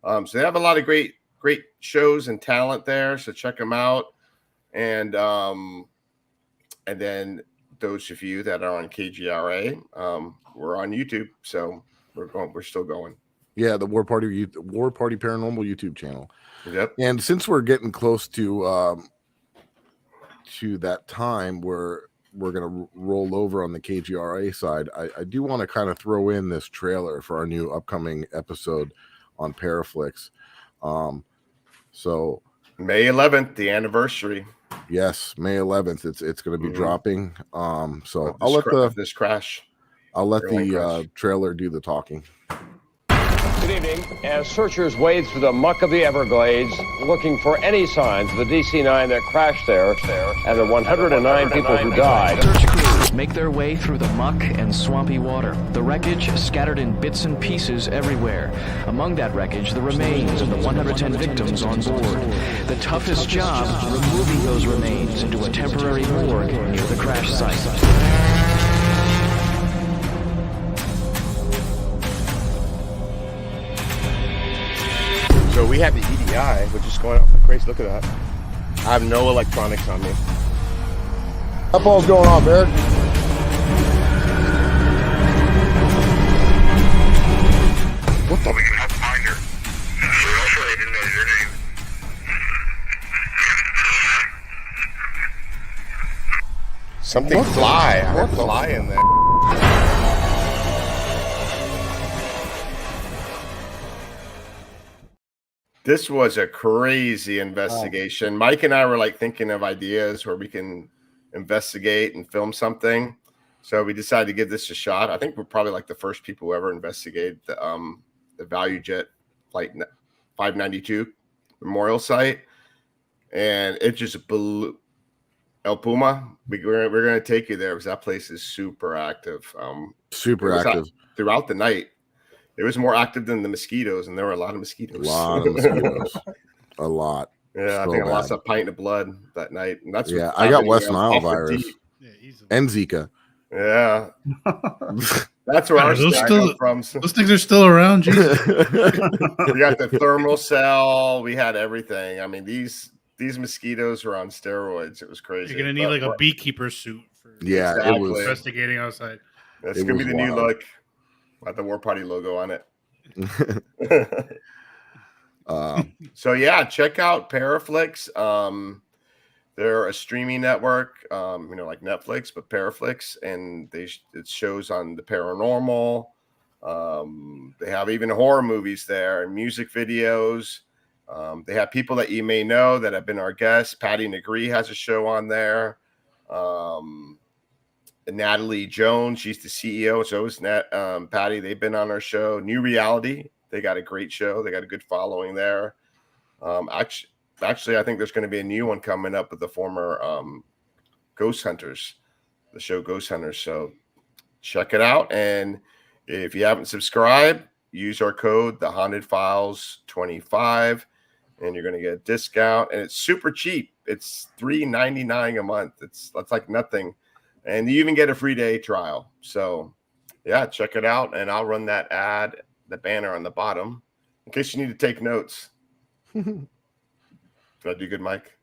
So they have a lot of great shows and talent there. So check them out. And then those of you that are on KGRA, we're on YouTube. So we're still going. Yeah, the War Party Paranormal YouTube channel. Yep. And since we're getting close to that time where we're going to roll over on the KGRA side, I do want to kind of throw in this trailer for our new upcoming episode on Paraflix. So May 11th, the anniversary. Yes, May 11th. It's going to be dropping. So I'll let this crash. I'll let the trailer do the talking. Good evening. As searchers wade through the muck of the Everglades, looking for any signs of the DC-9 that crashed there, and the 109 people who died. Search crews make their way through the muck and swampy water. The wreckage scattered in bits and pieces everywhere. Among that wreckage, the remains of the 110 victims on board. The toughest job, removing those remains into a temporary morgue near the crash site. So we have the EDI, which is going off like crazy. Look at that. I have no electronics on me. What ball's going on, Eric? What the? We can help find her. So also they didn't know your name. Something fly. I heard fly in there. This was a crazy investigation. Mike and I were like thinking of ideas where we can investigate and film something. So we decided to give this a shot. I think we're probably like the first people who ever investigated the Value Jet Flight 592 memorial site. And it just blew. El Puma, we're going to take you there because that place is super active. Super active. Throughout the night. It was more active than the mosquitoes, and there were a lot of mosquitoes. A lot of mosquitoes. A lot. Yeah, so I think I lost a pint of blood that night. And that's I got West Nile virus and Zika. Yeah. That's where our still from. Those things are still around. Jesus. We got the thermal cell. We had everything. I mean, these mosquitoes were on steroids. It was crazy. You're going to need like a beekeeper suit for it was investigating outside. That's going to be the new look. Got the War Party logo on it. So yeah, check out Paraflix. They're a streaming network, like Netflix, but Paraflix, and it shows on the paranormal. They have even horror movies there and music videos. They have people that you may know that have been our guests. Patty Negree has a show on there. Natalie Jones, she's the CEO. So is Patty. They've been on our show. New Reality, they got a great show. They got a good following there. Actually, I think there's going to be a new one coming up with the former Ghost Hunters, the show Ghost Hunters. So check it out. And if you haven't subscribed, use our code, the Haunted Files 25, and you're going to get a discount. And it's super cheap. It's $3.99 a month. That's like nothing. And you even get a free day trial. So, yeah, check it out. And I'll run that ad, the banner on the bottom, in case you need to take notes. Did I do good, Mike?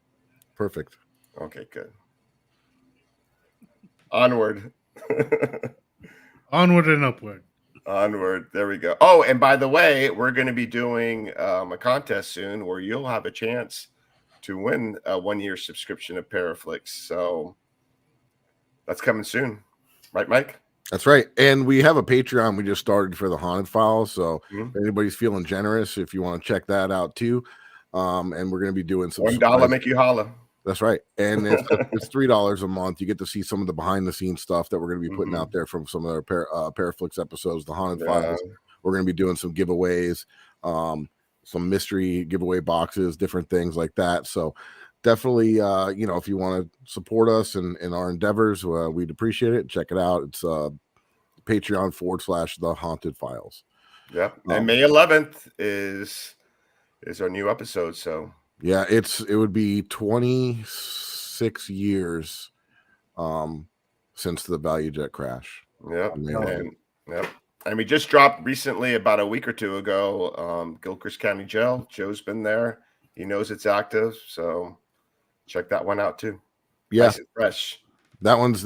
Perfect. Okay, good. Onward. Onward and upward. Onward. There we go. Oh, and by the way, we're going to be doing a contest soon where you'll have a chance to win a 1-year subscription of Paraflix. So that's coming soon. Right, Mike? That's right. And we have a Patreon we just started for the Haunted Files. So if anybody's feeling generous, if you want to check that out too. And we're going to be doing some $1 make you holla. That's right. And it's $3 a month. You get to see some of the behind the scenes stuff that we're going to be putting out there from some of our Paraflix episodes, the Haunted Files. We're going to be doing some giveaways, some mystery giveaway boxes, different things like that. So definitely, you know, if you want to support us in our endeavors, we'd appreciate it. Check it out. It's Patreon / The Haunted Files. Yep. And May 11th is our new episode. So yeah, it would be 26 years since the Value Jet crash. Yep. And we just dropped recently, about a week or two ago, Gilchrist County Jail. Joe's been there. He knows it's active. So check that one out too. Yeah. Nice and fresh. That one's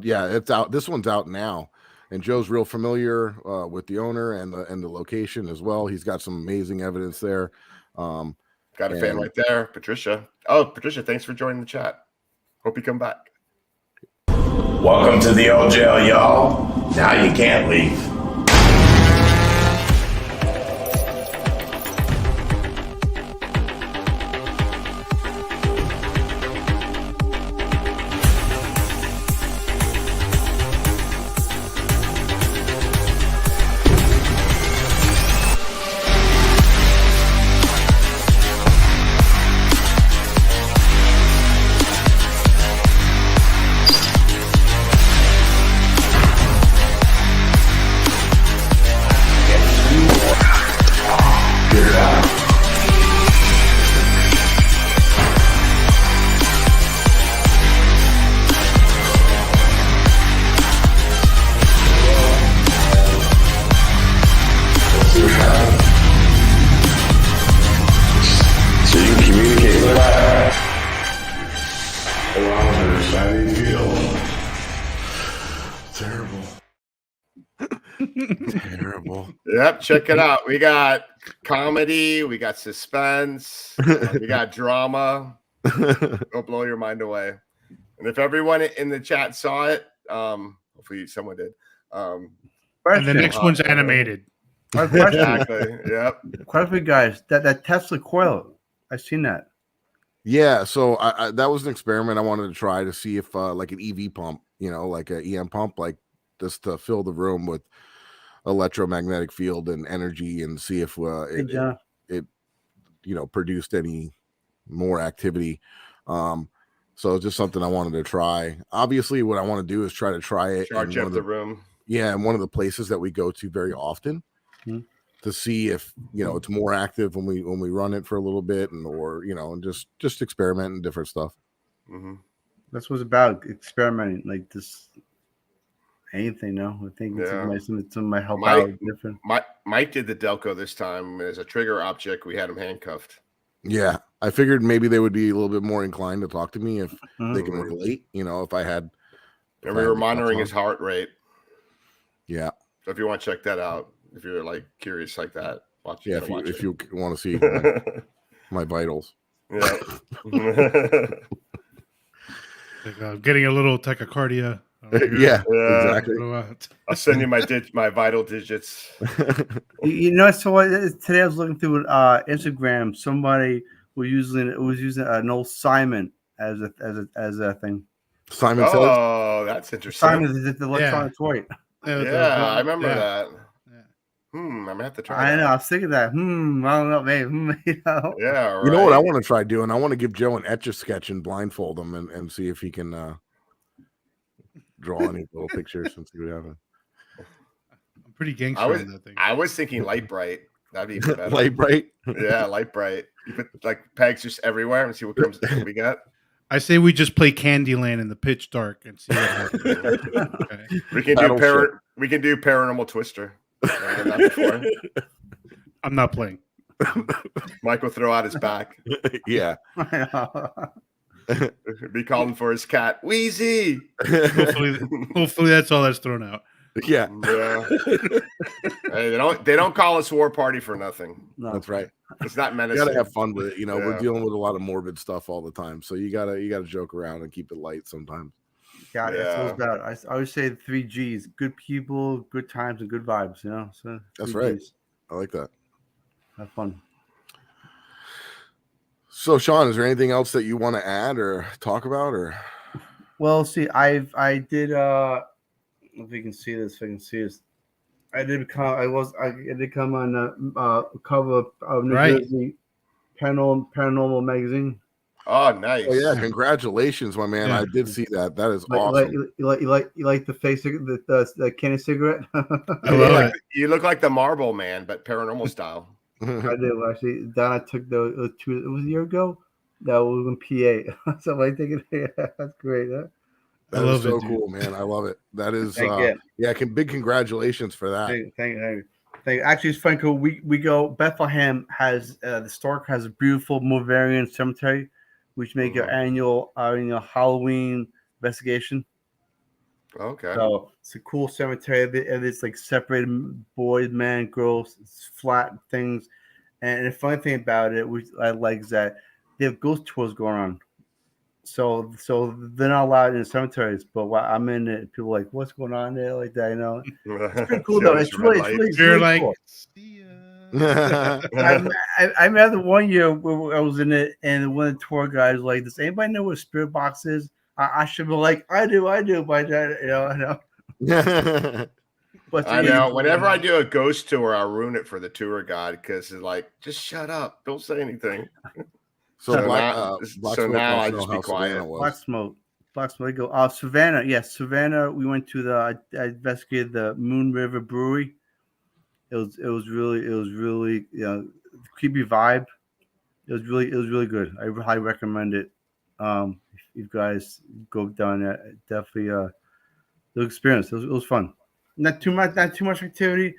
yeah, it's out. This one's out now. And Joe's real familiar with the owner and the location as well. He's got some amazing evidence there. Got a fan right there, Patricia. Oh, Patricia, thanks for joining the chat. Hope you come back. Welcome to the old jail, y'all. Now you can't leave. Yep, check it out. We got comedy, we got suspense, we got drama. It'll blow your mind away. And if everyone in the chat saw it, hopefully someone did. And the next one's animated. Exactly. Yep. Question, guys. That Tesla coil, I've seen that. Yeah, so I that was an experiment I wanted to try to see if like an EV pump, you know, like an EM pump, like just to fill the room with electromagnetic field and energy and see if it you know produced any more activity. So it's just something I wanted to try. Obviously, what I want to do is try it. Charge up the room. Yeah, in one of the places that we go to very often. To see if you know it's more active when we run it for a little bit, and or you know, and just experiment and different stuff. That's what it's about, experimenting like this. Anything, no? I think some might help out different. Mike did the Delco this time as a trigger object. We had him handcuffed. Yeah, I figured maybe they would be a little bit more inclined to talk to me if they can relate. You know, if I had. And we were monitoring his heart rate. Yeah. So if you want to check that out, if you're like curious like that, watch. Yeah, if you want to see my vitals. Yeah. Like, getting a little tachycardia. Yeah, exactly. I'll send you my vital digits. You know, so today I was looking through Instagram. Somebody was using an old Simon as a thing. Simon. Oh, that's interesting. Simon is the electronic toy. Yeah, I remember that. I'm gonna have to try. I know. I was thinking that. I don't know, maybe. You know? Yeah. Right. You know what I want to try doing? I want to give Joe an Etch-a-Sketch and blindfold him and see if he can draw any little pictures and see what happens. I'm pretty gangster in that thing. I was thinking Light Bright. That'd be even better. Light Bright. Yeah, Light Bright. You put like pegs just everywhere and see what we got. I say we just play Candyland in the pitch dark and see what happens. Okay. We can do Paranormal Twister. I'm not playing. Mike will throw out his back. Yeah. Be calling for his cat, Wheezy. Hopefully that's all that's thrown out. Yeah. Hey, they don't call us War Party for nothing. No. That's right. It's not menacing. You gotta have fun with it. You know, we're dealing with a lot of morbid stuff all the time, so you gotta joke around and keep it light sometimes. Got it. That's what it's about. I always say the 3 G's: good people, good times, and good vibes. You know, so that's right. I like that. Have fun. So, Sean, is there anything else that you want to add or talk about, or? Well, see, I did. If you can see this, if I can see this, I did come. I did come on the cover of New Jersey Paranormal magazine. Oh, nice! Oh yeah, congratulations, my man. I did see that. That is awesome. You like the face the can of cigarette? I love it. You look like the Marble Man, but paranormal style. I do actually. Then I took the two. It was a year ago. That was in PA. So I think that's great. Huh? That is so cool, man. I love it. That is, big congratulations for that. Thank you. Actually, it's funny because we go. Bethlehem has the Stark has a beautiful Moravian cemetery, which make your annual Halloween investigation. Okay. So it's a cool cemetery, and it's like separated boys, man, girls, it's flat things. And the funny thing about it, which I like, is that they have ghost tours going on. So they're not allowed in cemeteries, but while I'm in it, people are like, what's going on there, like that, you know? It's pretty cool though. It's really cool. I remember one year where I was in it, and one of the tour guys was like, does anybody know what a spirit box is? I should be like, I do, but I know. But I know. Whenever I do a ghost tour, I'll ruin it for the tour guide because it's like, just shut up, don't say anything. So now I just be quiet. Black smoke. Go. Savannah. Yes, Savannah. We went to I investigated the Moon River Brewery. It was really creepy vibe. It was really good. I highly recommend it. If you guys go down there, definitely the experience. It was fun. Not too much activity.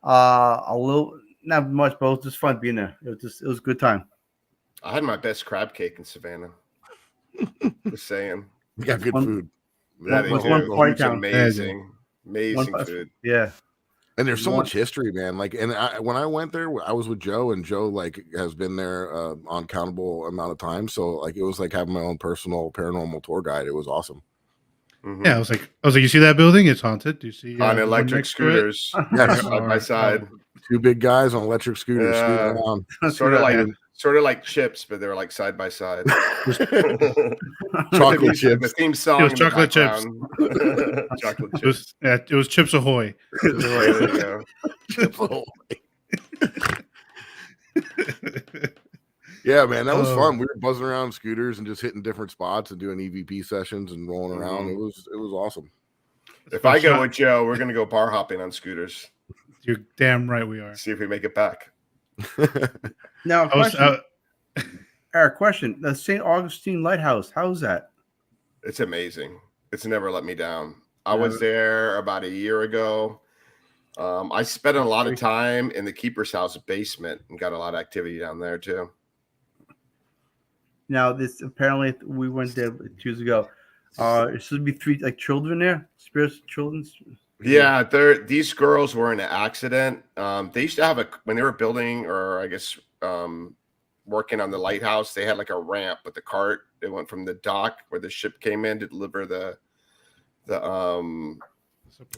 A little, not much, but it was just fun being there. It was a good time. I had my best crab cake in Savannah. Just saying. You got good food. Yeah, they do. Amazing food. Yeah. And there's so much history, man. Like, and when I went there, I was with Joe, and Joe like has been there on countable amount of time. So like, it was like having my own personal paranormal tour guide. It was awesome. Mm-hmm. Yeah, I was like, you see that building? It's haunted. Do you see on electric scooters? Yes, side by side. Two big guys on electric scooters. Around. Sort of like Chips, but they're like side by side. Chocolate chips. The theme song. It was chocolate chips. Chocolate chips. It was Chips Ahoy. There you go. Chips Ahoy. Yeah, man, that was fun. We were buzzing around scooters and just hitting different spots and doing EVP sessions and rolling around. It was awesome. If I go with Joe, we're gonna go bar hopping on scooters. You're damn right we are. See if we make it back. Now, question. The St. Augustine Lighthouse, how's that? It's amazing. It's never let me down. I was there about a year ago. I spent a lot of time in the keeper's house basement and got a lot of activity down there too. Now, this apparently we went there 2 years ago. It's supposed to be 3 children there, spirits, children. Yeah, these girls were in an accident. They used to have when they were building, or I guess working on the lighthouse, they had like a ramp with the cart. They went from the dock where the ship came in to deliver the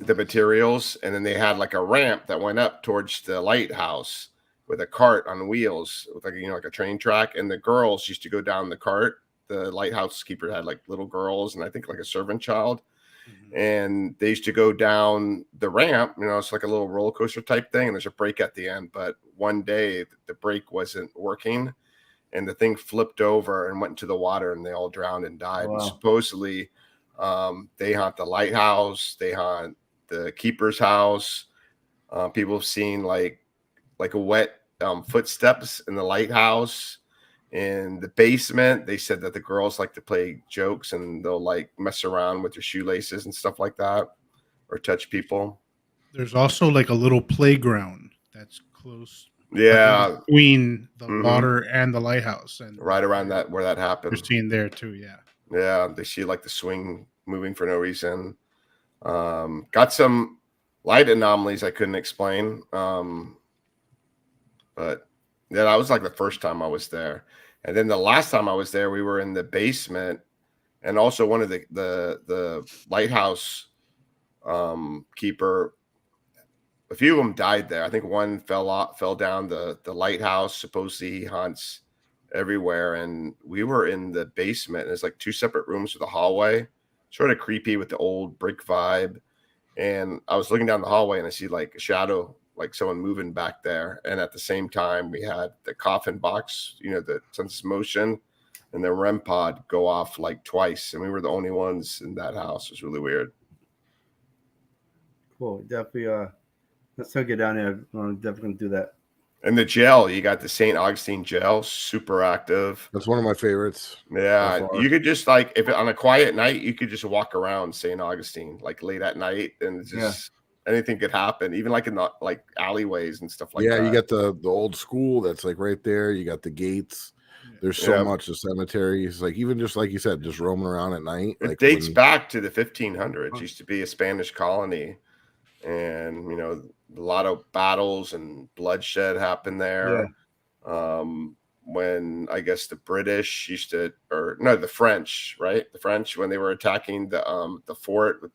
materials, and then they had like a ramp that went up towards the lighthouse with a cart on wheels with like a train track. And the girls used to go down the cart. The lighthouse keeper had like little girls and I think like a servant child. And they used to go down the ramp, it's like a little roller coaster type thing. And there's a break at the end. But one day the brake wasn't working and the thing flipped over and went into the water and they all drowned and died. Wow. And supposedly they haunt the lighthouse. They haunt the keeper's house. People have seen like a wet footsteps in the lighthouse. In the basement, they said that the girls like to play jokes and they'll like mess around with their shoelaces and stuff like that, or touch people. There's also like a little playground that's close. Yeah, between the water and the lighthouse, and right around that where that happened. You're seeing there too. Yeah. They see like the swing moving for no reason. Got some light anomalies I couldn't explain. But yeah, that was like the first time I was there. And then the last time I was there, we were in the basement, and also one of the lighthouse keeper, a few of them died there. I think one fell down the lighthouse. Supposedly he haunts everywhere. And we were in the basement, and it's like 2 separate rooms with a hallway, sort of creepy with the old brick vibe. And I was looking down the hallway, and I see like a shadow, like someone moving back there. And at the same time, we had the coffin box, the sense of motion, and the REM pod go off like twice. And we were the only ones in that house. It was really weird. Cool. Definitely. Let's still get down there. I'm definitely gonna do that. And the jail, you got the St. Augustine jail, super active. That's one of my favorites. Yeah, you could just like, if on a quiet night, you could just walk around St. Augustine like late at night, and it's just anything could happen, even like in the like alleyways and stuff like that. Yeah, you got the old school that's like right there. You got the gates. There's so much. The cemeteries, like even just like you said, just roaming around at night. It like dates back to the 1500s. It used to be a Spanish colony, and a lot of battles and bloodshed happened there. When I guess the British used to, or no, the French, right? The French, when they were attacking the fort,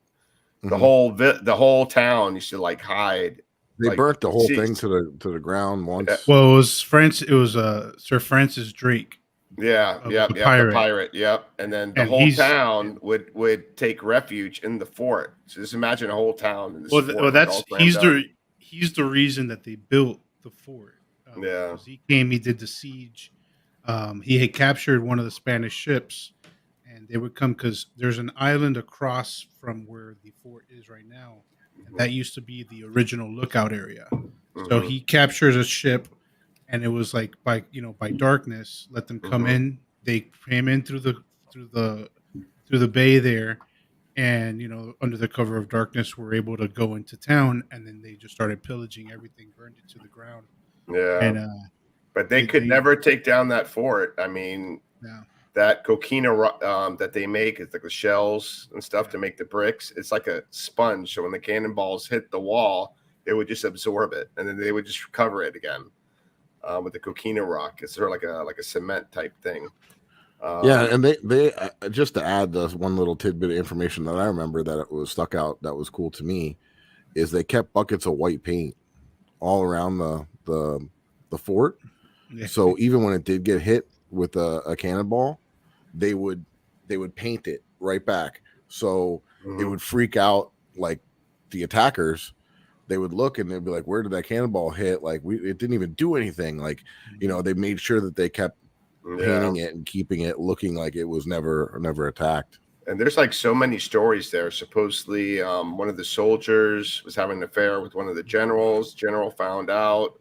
the whole town used to like hide. They burnt the whole thing to the ground once. Well, it was Sir Francis Drake. The pirate. And then the whole town would take refuge in the fort. So just imagine a whole town in this fort. He's the reason that they built the fort. He came, he did the siege. He had captured one of the Spanish ships, and they would come because there's an island across from where the fort is right now. And that used to be the original lookout area. So he captures a ship, and it was like by darkness, let them come in. They came in through the bay there, and under the cover of darkness, were able to go into town, and then they just started pillaging everything, burned it to the ground. But they could never take down that fort. I mean, that coquina that they make, is like the shells and stuff to make the bricks. It's like a sponge. So when the cannonballs hit the wall, it would just absorb it, and then they would just recover it again with the coquina rock. It's sort of like a cement type thing. And they just to add this one little tidbit of information that I remember that it was stuck out that was cool to me is they kept buckets of white paint all around the fort. So even when it did get hit with a cannonball, they would paint it right back. So it would freak out like the attackers. They would look and they'd be like, "Where did that cannonball hit?" Like it didn't even do anything. Like they made sure that they kept painting it and keeping it looking like it was never attacked. And there's like so many stories there. Supposedly, one of the soldiers was having an affair with one of the generals. General found out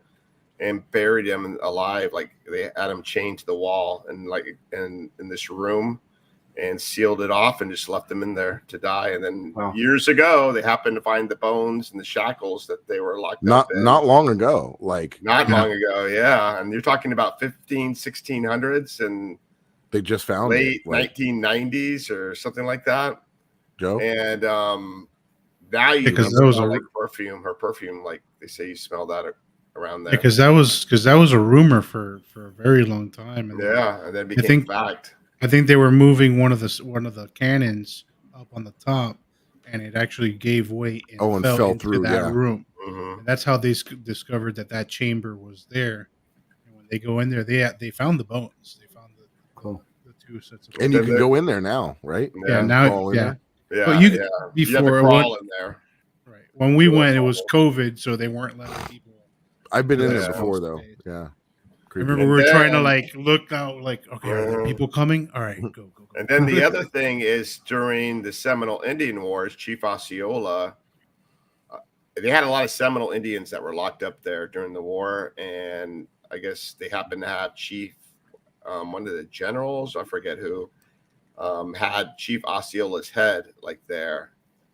and buried him alive. Like they had him chained to the wall and like in this room, and sealed it off and just left him in there to die. And then years ago, they happened to find the bones and the shackles that they were locked up in. Not long ago. Long ago, yeah. And you're talking about 1600s, and they just found late 1990s or something like that. Joe? And now you smell like perfume. Her perfume, like they say you smell that around there. Because that was a rumor for a very long time. And and then became fact. I think they were moving one of the cannons up on the top, and it actually gave way and fell through that room. And that's how they discovered that chamber was there. And when they go in there, they found the bones. They found the two sets of bones. And you can go in there now, right? Yeah, now but you have before to crawl in there. Right. When we went, it was COVID, so they weren't letting people. I've been in there before, though. Yeah. I remember we were trying to look out, okay, are there people coming? All right, go. And then the other thing is during the Seminole Indian Wars, Chief Osceola, they had a lot of Seminole Indians that were locked up there during the war, and I guess they happened to have Chief, one of the generals, I forget who, had Chief Osceola's head there,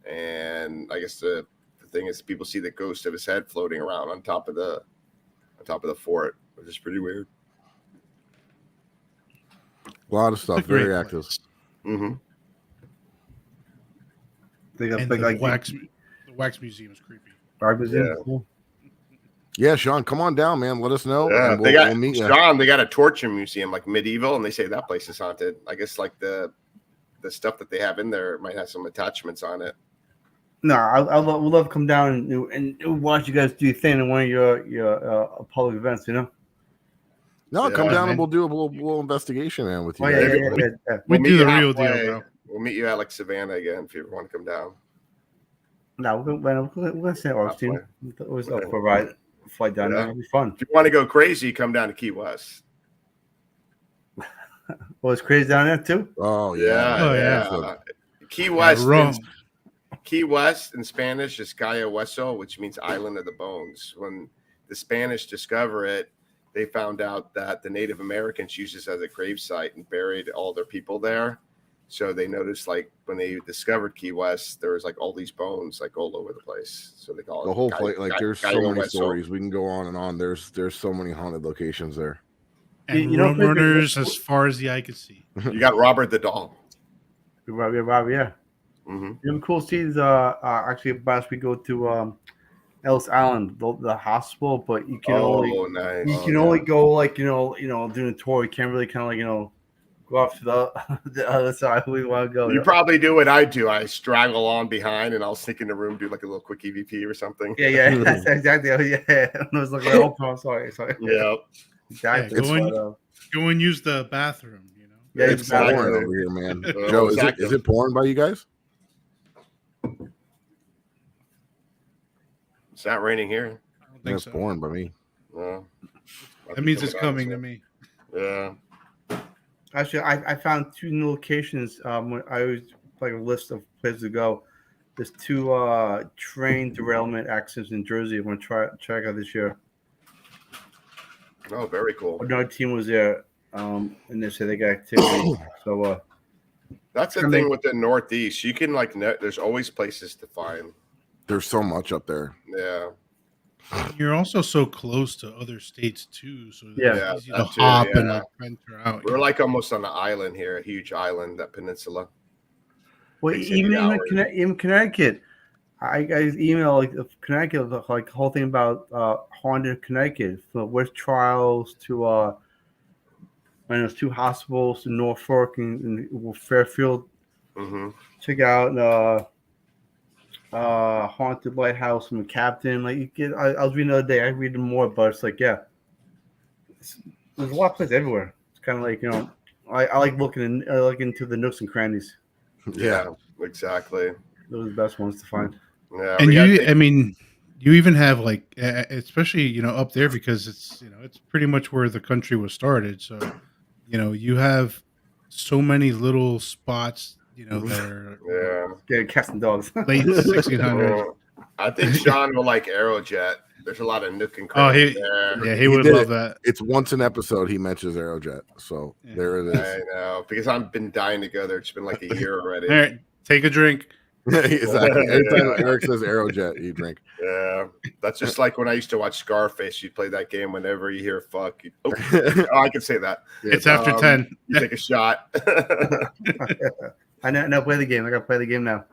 and I guess the thing is people see the ghost of his head floating around on top of the fort, which is pretty weird. A lot of stuff, very active. The wax museum is creepy. Art museum, yeah. Sean, come on down, man. Let us know. Yeah, we'll meet Sean. They got a torture museum, like medieval, and they say that place is haunted. I guess like the stuff that they have in there might have some attachments on it. No, I would love to come down and watch you guys do your thing in one of your public events. No, come Yeah, down and man. we'll do a little investigation, man, with you. Oh, guys. yeah. We meet do you the real deal, halfway. bro. We'll meet you at like Savannah again if you ever want to come down. No, we're going to St. Augustine. It was up for a ride, flight down Yeah. there. It'll be fun. If you want to go crazy, come down to Key West. Well, it's crazy down there too. Oh Yeah, yeah. Key West. Rome. Key West in Spanish is Cayo Hueso, which means island of the bones. When the Spanish discover it, they found out that the Native Americans used this as a gravesite and buried all their people there. So they noticed, like, when they discovered Key West, there was like all these bones like all over the place. So they call it The whole place. Like, there's so Cayo many Hueso. stories. We can go on and on. There's so many haunted locations there. And You know, road runners as far as the eye could see. You got Robert the Doll. Rob, yeah. Mm-hmm. You know, cool scenes. Actually, last we go to Ellis Island, the hospital, but you can only nice. you can only go like doing a tour. You can't really kind of like go off to the other side. We want to go. You probably do what I do. I straggle on behind, and I'll sneak in the room, do like a little quick EVP or something. Yeah, that's exactly. Yeah, I was like, oh, sorry. Yeah. Exactly. Go and use the bathroom. Yeah, It's exactly. boring over here, man. Joe, Exactly. is it pouring by you guys? It's not raining here. I don't think It's so. pouring by me. No. That means it's coming to me. Yeah. Actually, I found 2 new locations. When I was like a list of places to go. There's 2 train derailment accidents in Jersey. I'm gonna check out this year. Oh, very cool. Another team was there, and they said they got activity. So that's the thing with the Northeast. You can there's always places to find. There's so much up there. Yeah. You're also so close to other states too, so Yeah, it's easy to that too, hop and yeah. like venture out. We're like almost on an island here, a huge island, that peninsula. well, Takes even 8 hours. in Connecticut, I got his email like of Connecticut, like the whole thing about haunted Connecticut, from West Trials to and there's 2 hospitals in Norfolk and Fairfield. Mm-hmm. Check out Haunted Lighthouse from the Captain. Like you get, I was reading the other day. I read them more, but it's like there's a lot of places everywhere. It's kind of like I like looking into the nooks and crannies. Yeah, exactly. Those are the best ones to find. Yeah, And you even have like, especially up there, because it's it's pretty much where the country was started. So you have so many little spots that are cats and dogs. late 1600s. I think Sean will like Aerojet. There's a lot of nook and Oh, cranny there. yeah, he would love that. It's once an episode he mentions Aerojet, so there it is. I know, because I've been dying to go there. It's been like a year already. All right, take a drink. Exactly. Every time Eric says Aerojet, you drink. Yeah, that's just like when I used to watch Scarface. You play that game whenever you hear "fuck." I can say that. It's after 10. You take a shot. I know play the game. I got to play the game now.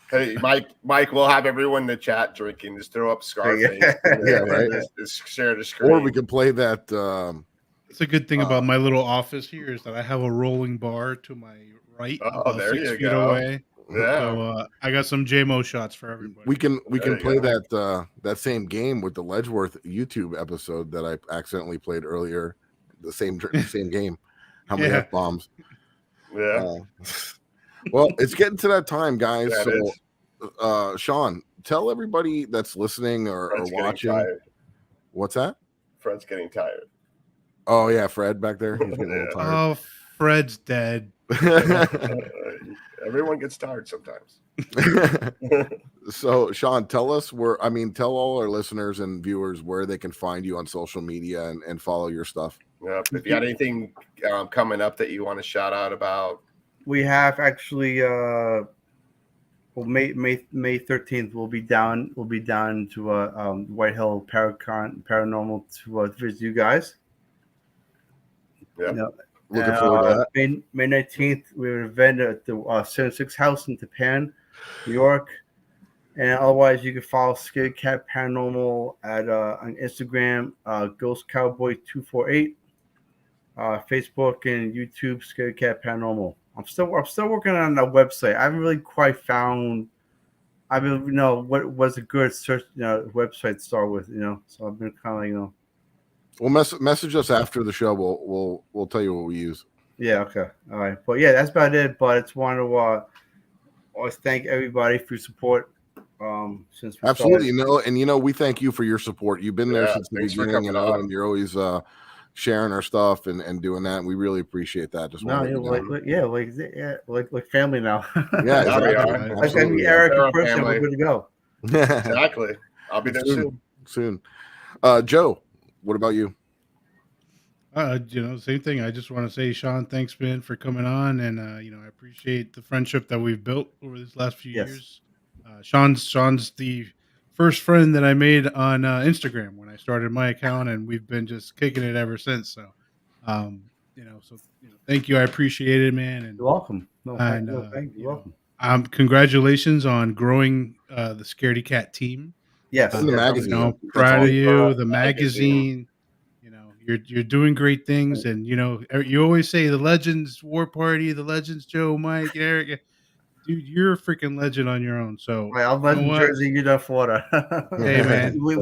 Hey, Mike, we'll have everyone in the chat drinking. Just throw up Scarface. Yeah, right. Just share the screen. Or we can play that. It's a good thing about my little office here is that I have a rolling bar to my right, about there 6 you feet go. away. Yeah. So I got some JMO shots for everybody. We can There you play go. that same game with the Letchworth YouTube episode that I accidentally played earlier. The same game. How many Yeah. F-bombs? Yeah. Well, it's getting to that time, guys. Yeah, it So, Sean, tell everybody that's listening or Fred's getting watching. tired. What's that? Fred's getting tired. Oh yeah, Fred back there. He's getting a little tired. Oh, Fred's dead. Everyone gets tired sometimes. So, Sean, tell all our listeners and viewers where they can find you on social media and follow your stuff. Yep. If you got anything coming up that you want to shout out about, We have actually May 13th we'll be down to White Hill Paranormal to visit you guys. Yeah. Looking forward to that. May 19th we have an event at the 76 House in Tapan, New York. And otherwise you can follow Scaredy Cat Paranormal at on Instagram, Ghost Cowboy 248, Facebook and YouTube, Scaredy Cat Paranormal. I'm still working on the website. I haven't really quite found. What was a good search website to start with. So I've been kind of Well, message us after the show. We'll tell you what we use. Yeah. Okay. All right. But yeah, that's about it. But it's one to always thank everybody for your support. Since we Absolutely, started. we thank you for your support. You've been there since the beginning, and you're always sharing our stuff and doing that. And we really appreciate that. Just like family now. Yeah, exactly. Like I mean, Eric and Chris, we're good to go. Exactly. I'll be there soon. Joe, what about you? Same thing. I just want to say, Sean, thanks, man, for coming on, and I appreciate the friendship that we've built over these last few years. Sean's the first friend that I made on Instagram when I started my account, and we've been just kicking it ever since. So, thank you. I appreciate it, man. And you're welcome. Thank you. You're welcome. Congratulations on growing the Scaredy Cat team. Yes, in the magazine. Proud of you. The magazine. You're doing great things, and you always say the Legends War Party, the Legends Joe, Mike, Eric. Dude, you're a freaking legend on your own. So right, I'm Legend Jersey, you know Florida. Hey man, we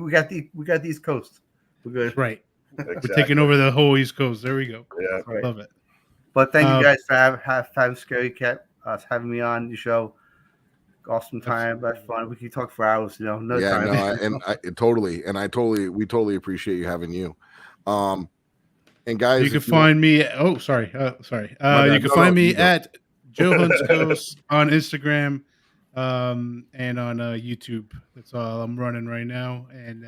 got the East Coast. We're good. Right. Exactly. We're taking over the whole East Coast. There we go. Yeah, right. Love it. But thank you guys for having Scaredy Cat having me on the show. Awesome time, but fun. We can talk for hours, time. We totally appreciate you having you. And guys, you can find me. Oh, sorry. You can find me at Joe Hunts Ghost on Instagram, and on YouTube. That's all I'm running right now, and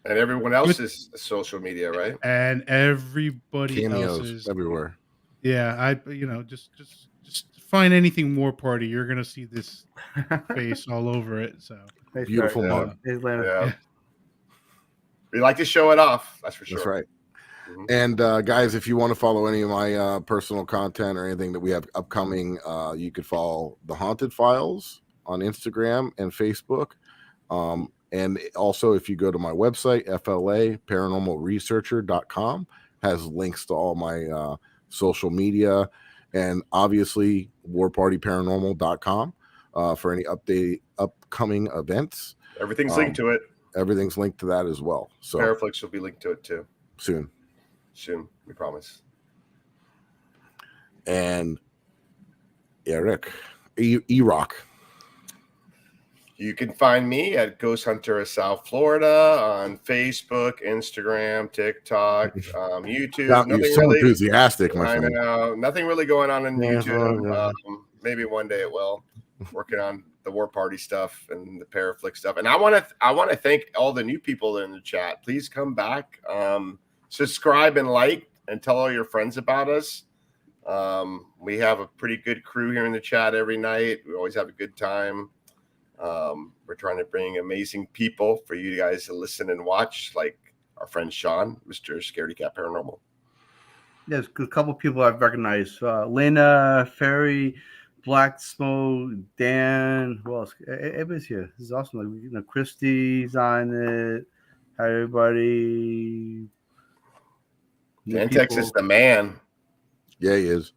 everyone else's social media, right? And everybody else's everywhere. Yeah, just find anything War Party. You're gonna see this face all over it. So beautiful mug. Yeah. We like to show it off. That's for sure. That's right. And guys, if you want to follow any of my personal content or anything that we have upcoming, you could follow The Haunted Files on Instagram and Facebook. And also, if you go to my website, FLAparanormalresearcher.com, has links to all my social media, and obviously warpartyparanormal.com for any upcoming events. Everything's linked to it. Everything's linked to that as well. So Paraflix will be linked to it too. Soon, we promise. And Eric, E-Rock. You can find me at Ghost Hunter of South Florida on Facebook, Instagram, TikTok, YouTube. You're so enthusiastic, my friend. I know. Nothing really going on YouTube. Maybe one day it will. Working on the War Party stuff and the Paraflix stuff. And I want to thank all the new people in the chat. Please come back, subscribe and like, and tell all your friends about us. We have a pretty good crew here in the chat every night. We always have a good time. We're trying to bring amazing people for you guys to listen and watch, like our friend Sean, Mr. Scaredy Cat Paranormal. There's a couple people I've recognized. Lena, Ferry, Black Smoke, Dan. Who else? Everybody's here. This is awesome. Like, Christy's on it. Hi, everybody. Dan Texas, the man. Yeah, he is.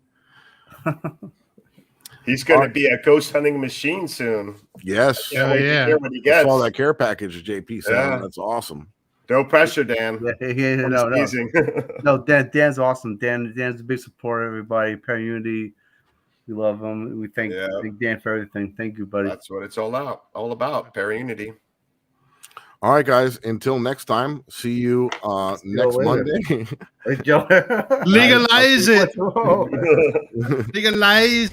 He's going to be a ghost hunting machine soon. Yes. Yeah. What he I gets. saw that care package JP said. Yeah. That's awesome. No pressure, Dan. No, Dan's awesome. Dan's a big supporter, everybody. Unity. We love him. We thank Dan for everything. Thank you, buddy. That's what it's all about. Unity. All right, guys. Until next time, see you next Monday. Hey, Joe. Legalize it. Legalize.